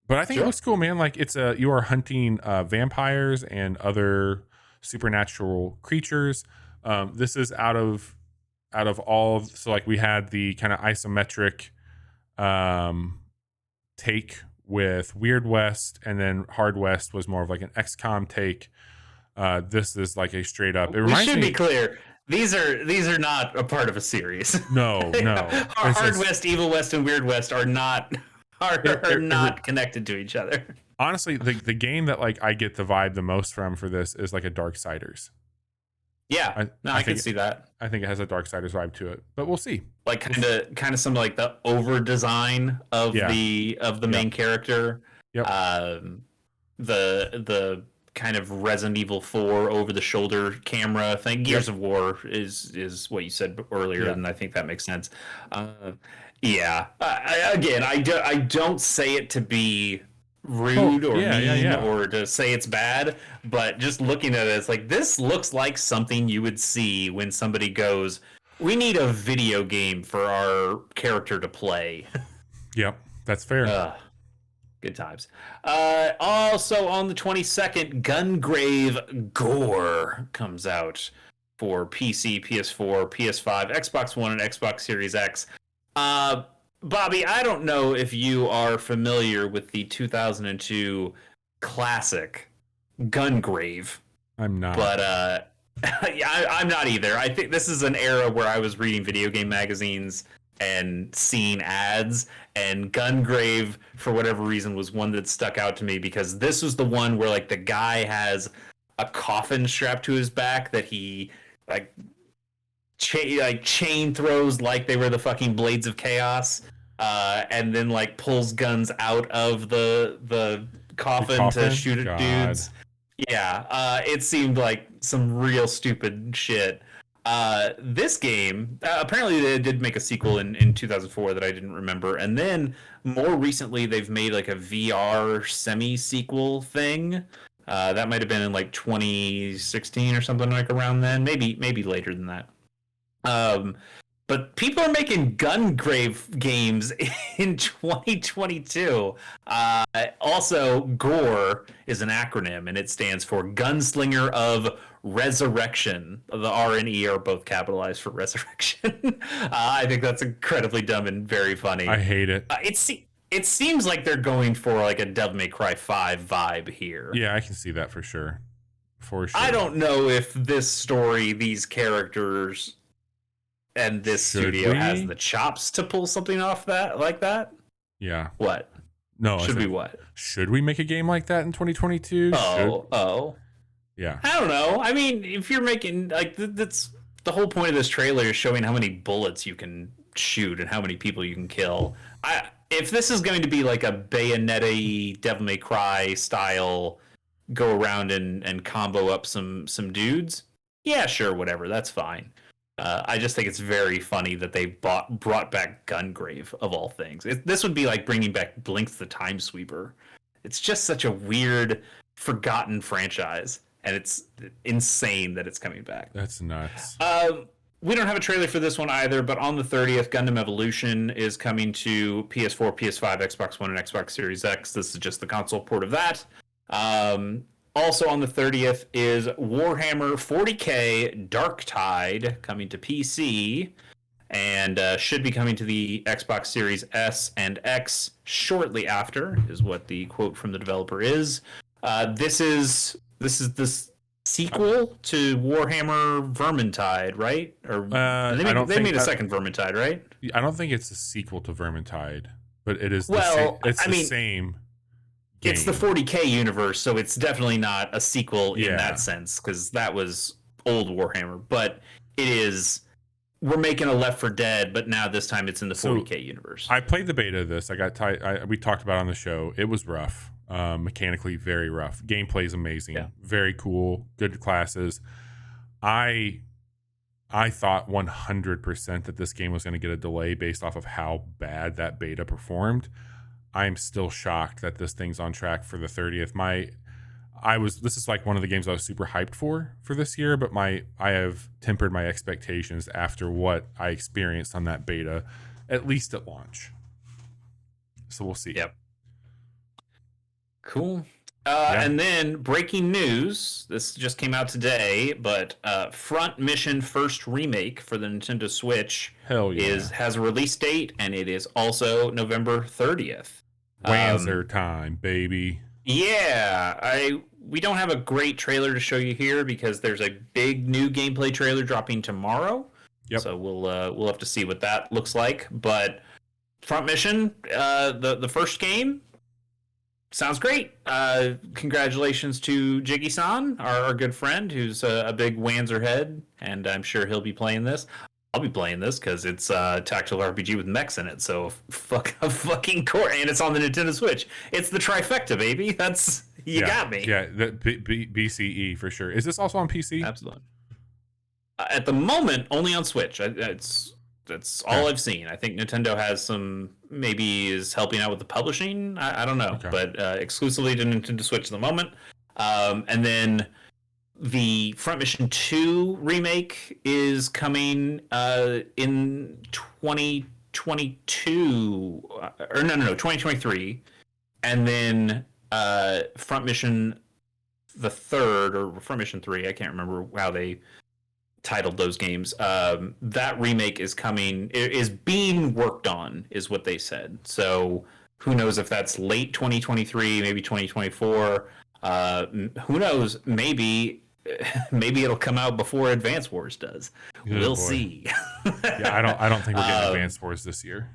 But I think it
Sure.
looks cool, man. Like it's you are hunting vampires and other supernatural creatures. This is out of all so like we had the kind of isometric um take with Weird West, and then Hard West was more of like an XCOM take. This is like a straight up. It
We
reminds
should be
me.
clear. These are not a part of a series.
No. It's
Hard
just
West, Evil West, and Weird West are not
it,
are
it, it,
not connected to each other.
honestly the game that like I get the vibe the most from for this is like a Darksiders.
Yeah,
I
no,
I
I can
think
see that.
I think it has a Darksiders vibe to it, but we'll see.
Like kind of some like the over design of
Yeah.
the main
Yep.
character.
Yep.
The kind of Resident Evil 4 over the shoulder camera thing. Gears of War is what you said earlier,
Yeah.
and I think that makes sense. Yeah. I don't say it to be rude or mean or to say it's bad, but just looking at it, it's like this looks like something you would see when somebody goes, "We need a video game for our character to play."
Yep. That's fair.
Good times. Also on the 22nd, Gungrave Gore comes out for PC, PS4, PS5, Xbox One, and Xbox Series X. Bobby, I don't know if you are familiar with the 2002 classic Gungrave,
I'm not.
but yeah, I'm not either. I think this is an era where I was reading video game magazines and seeing ads, and Gungrave, for whatever reason, was one that stuck out to me because this was the one where like the guy has a coffin strapped to his back that he like chain throws like they were the fucking blades of chaos, and then like pulls guns out of the coffin to shoot at dudes. Yeah, it seemed like some real stupid shit. This game, apparently they did make a sequel in 2004 that I didn't remember. And then more recently, they've made like a VR semi-sequel thing. That might have been in like 2016 or something like around then. Maybe later than that. But people are making Gungrave games in 2022. Also, GORE is an acronym, and it stands for Gunslinger of Resurrection. The R and E are both capitalized for resurrection. I think that's incredibly dumb and very funny.
I hate it.
It seems like they're going for like a Devil May Cry 5 vibe here.
Yeah, I can see that for sure. For sure.
I don't know if this story, these characters, and this studio has the chops to pull something off that like that.
Yeah.
What?
No.
Should we what?
Should we make a game like that in 2022?
Oh.
Yeah.
I don't know. I mean, if you're making like that's the whole point of this trailer is showing how many bullets you can shoot and how many people you can kill. If this is going to be like a Bayonetta Devil May Cry style, go around and combo up some dudes, yeah, sure, whatever, that's fine. I just think it's very funny that they brought back Gungrave of all things. This would be like bringing back Blinx the Time Sweeper. It's just such a weird, forgotten franchise, and it's insane that it's coming back.
That's nuts.
We don't have a trailer for this one either, but on the 30th, Gundam Evolution is coming to PS4, PS5, Xbox One, and Xbox Series X. This is just the console port of that. Also on the 30th is Warhammer 40k Darktide coming to PC, and should be coming to the Xbox Series S and X shortly after, is what the quote from the developer is. This is this sequel to Warhammer Vermintide, right? Or they made a second Vermintide, right?
I don't think it's a sequel to Vermintide, but it is.
Well,
the same. Game.
It's the 40k universe, so it's definitely not a sequel in that sense, because that was old Warhammer. But it is. We're making a Left 4 Dead, but now this time it's in the 40k universe.
I played the beta of this. I got we talked about it on the show. It was rough. Mechanically very rough. Gameplay is amazing. Yeah. Very cool. Good classes. I thought 100% that this game was going to get a delay based off of how bad that beta performed. I'm still shocked that this thing's on track for the 30th. This is like one of the games I was super hyped for this year, but I have tempered my expectations after what I experienced on that beta, at least at launch. So we'll see.
Yep. Cool.
Yeah.
And then breaking news. This just came out today, but Front Mission First remake for the Nintendo Switch
Hell yeah.
has a release date, and it is also November 30th.
Wanzer time, baby.
Yeah, we don't have a great trailer to show you here because there's a big new gameplay trailer dropping tomorrow.
Yep.
So we'll have to see what that looks like. But Front Mission, the first game, sounds great. Congratulations to Jiggy-san, our good friend, who's a big Wanzer head, and I'm sure he'll be playing this. I'll be playing this because it's a tactical RPG with mechs in it. So fucking core, and it's on the Nintendo Switch. It's the trifecta, baby. That's got me.
Yeah, the BCE for sure. Is this also on PC?
Absolutely. At the moment, only on Switch. That's all I've seen. I think Nintendo has maybe is helping out with the publishing. I don't know, but exclusively to Nintendo Switch at the moment. And then the Front Mission 2 remake is coming in 2022, or no, 2023, and then Front Mission the third, or Front Mission 3. I can't remember how they titled those games. That remake is being worked on, is what they said. So who knows if that's late 2023, maybe 2024. Who knows? Maybe it'll come out before Advance Wars does. We'll see.
Yeah, I don't think we're getting Advance Wars this year.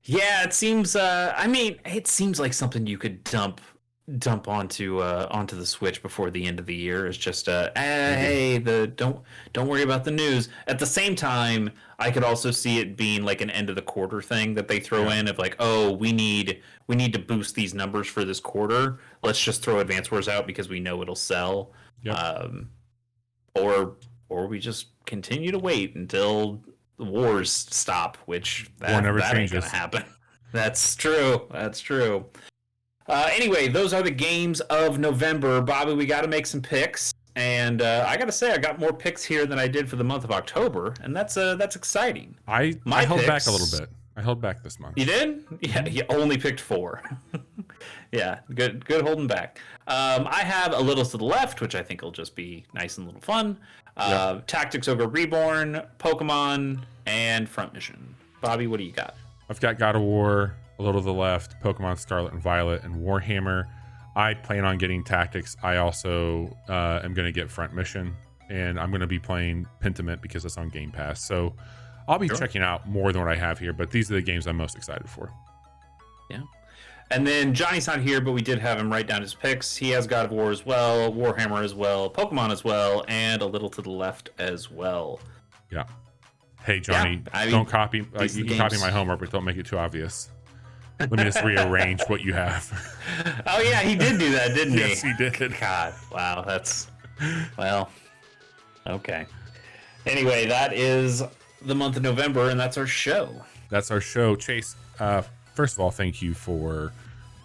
Yeah, it seems. It seems like something you could dump onto the Switch before the end of the year. Is just hey, don't worry about the news. At the same time, I could also see it being like an end of the quarter thing that they throw in of like, oh, we need to boost these numbers for this quarter. Let's just throw Advance Wars out because we know it'll sell. Yep. Or we just continue to wait until the wars stop, which that ain't gonna happen. That's true. Anyway, those are the games of November. Bobby, we got to make some picks, and I got to say, I got more picks here than I did for the month of October, and that's exciting.
I held back a little bit. I held back this month.
You did? Yeah, you only picked 4. Yeah, good holding back. I have A Little to the Left, which I think will just be nice and a little fun. Tactics Ogre Reborn, Pokemon, and Front Mission. Bobby, what do you got?
I've got God of War, A Little to the Left, Pokemon Scarlet and Violet, and Warhammer. I plan on getting Tactics. I also am going to get Front Mission, and I'm going to be playing Pentiment because it's on Game Pass. So I'll be checking out more than what I have here, but these are the games I'm most excited for.
Yeah. And then Johnny's not here, but we did have him write down his picks. He has God of War as well, Warhammer as well, Pokemon as well, and A Little to the Left as well.
Yeah. Hey, Johnny, don't copy. You can copy my homework, but don't make it too obvious. Let me just rearrange what you have.
Oh, yeah, he did do that, didn't he?
Yes, he did.
God, wow, well, okay. Anyway, that is the month of November, and that's our show.
Chase, first of all, thank you for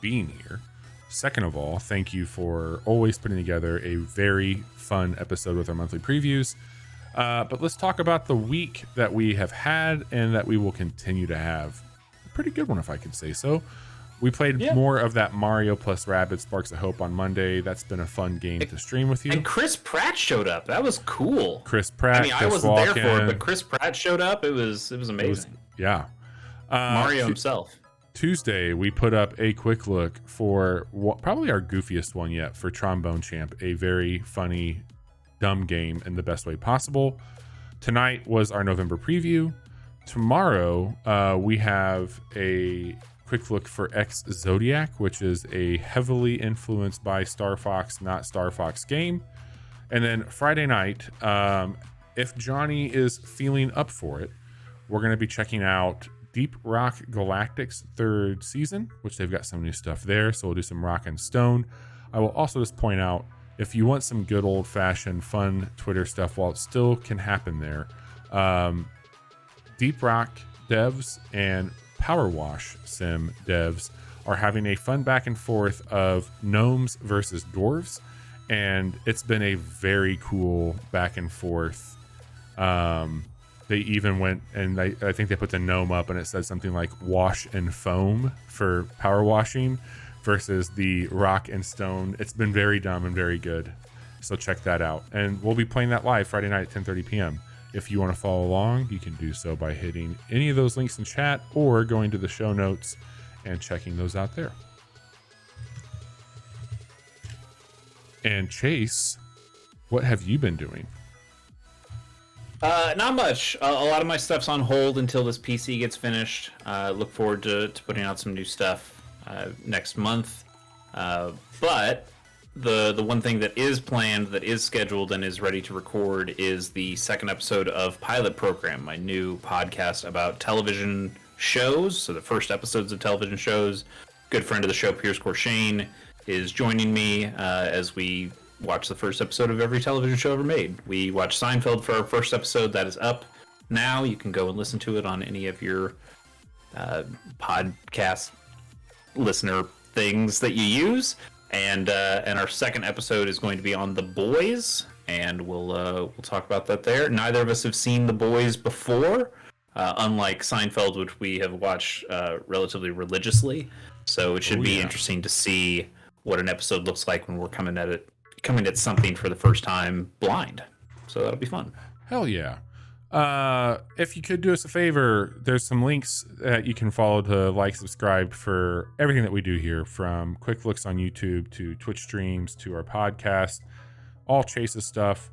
being here. Second of all, thank you for always putting together a very fun episode with our monthly previews. But let's talk about the week that we have had and that we will continue to have. A pretty good one, if I could say so. We played more of that Mario plus Rabbids Sparks of Hope on Monday. That's been a fun game to stream with you.
And Chris Pratt showed up. That was cool.
Chris Pratt.
I wasn't there for it, but Chris Pratt showed up. It was amazing. Mario himself.
Tuesday, we put up a quick look for probably our goofiest one yet for Trombone Champ, a very funny, dumb game in the best way possible. Tonight was our November preview. Tomorrow, we have a quick look for X Zodiac, which is a heavily influenced by Star Fox, not Star Fox game. And then Friday night, if Johnny is feeling up for it, we're going to be checking out Deep Rock Galactic's 3rd season, which they've got some new stuff there. So we'll do some Rock and Stone. I will also just point out, if you want some good old-fashioned fun Twitter stuff while it still can happen there, Deep Rock devs and Power Wash Sim devs are having a fun back and forth of gnomes versus dwarves, and it's been a very cool back and forth. They even went and I think they put the gnome up and it said something like wash and foam for power washing versus the rock and stone. It's been very dumb and very good. So check that out. And we'll be playing that live Friday night at 10:30 p.m. If you want to follow along, you can do so by hitting any of those links in chat or going to the show notes and checking those out there. And Chase, what have you been doing?
Not much. A lot of my stuff's on hold until this PC gets finished. Look forward to putting out some new stuff next month. But the one thing that is planned, that is scheduled, and is ready to record is the second episode of Pilot Program, my new podcast about television shows. So the first episodes of television shows. Good friend of the show, Pierce Corshane, is joining me as we watch the first episode of every television show ever made. We watched Seinfeld for our first episode. That is up now. You can go and listen to it on any of your podcast listener things that you use. And our second episode is going to be on The Boys, and we'll talk about that there. Neither of us have seen The Boys before, unlike Seinfeld, which we have watched relatively religiously. So it should be interesting to see what an episode looks like when we're coming at something for the first time blind. So that'll be fun.
Hell yeah. If you could do us a favor, there's some links that you can follow to like, subscribe for everything that we do here, from quick looks on YouTube to Twitch streams to our podcast, all Chase's stuff.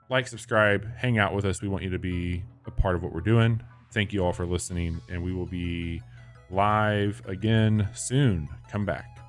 Like, subscribe, hang out with us. We want you to be a part of what we're doing. Thank you all for listening, and we will be live again soon. Come back.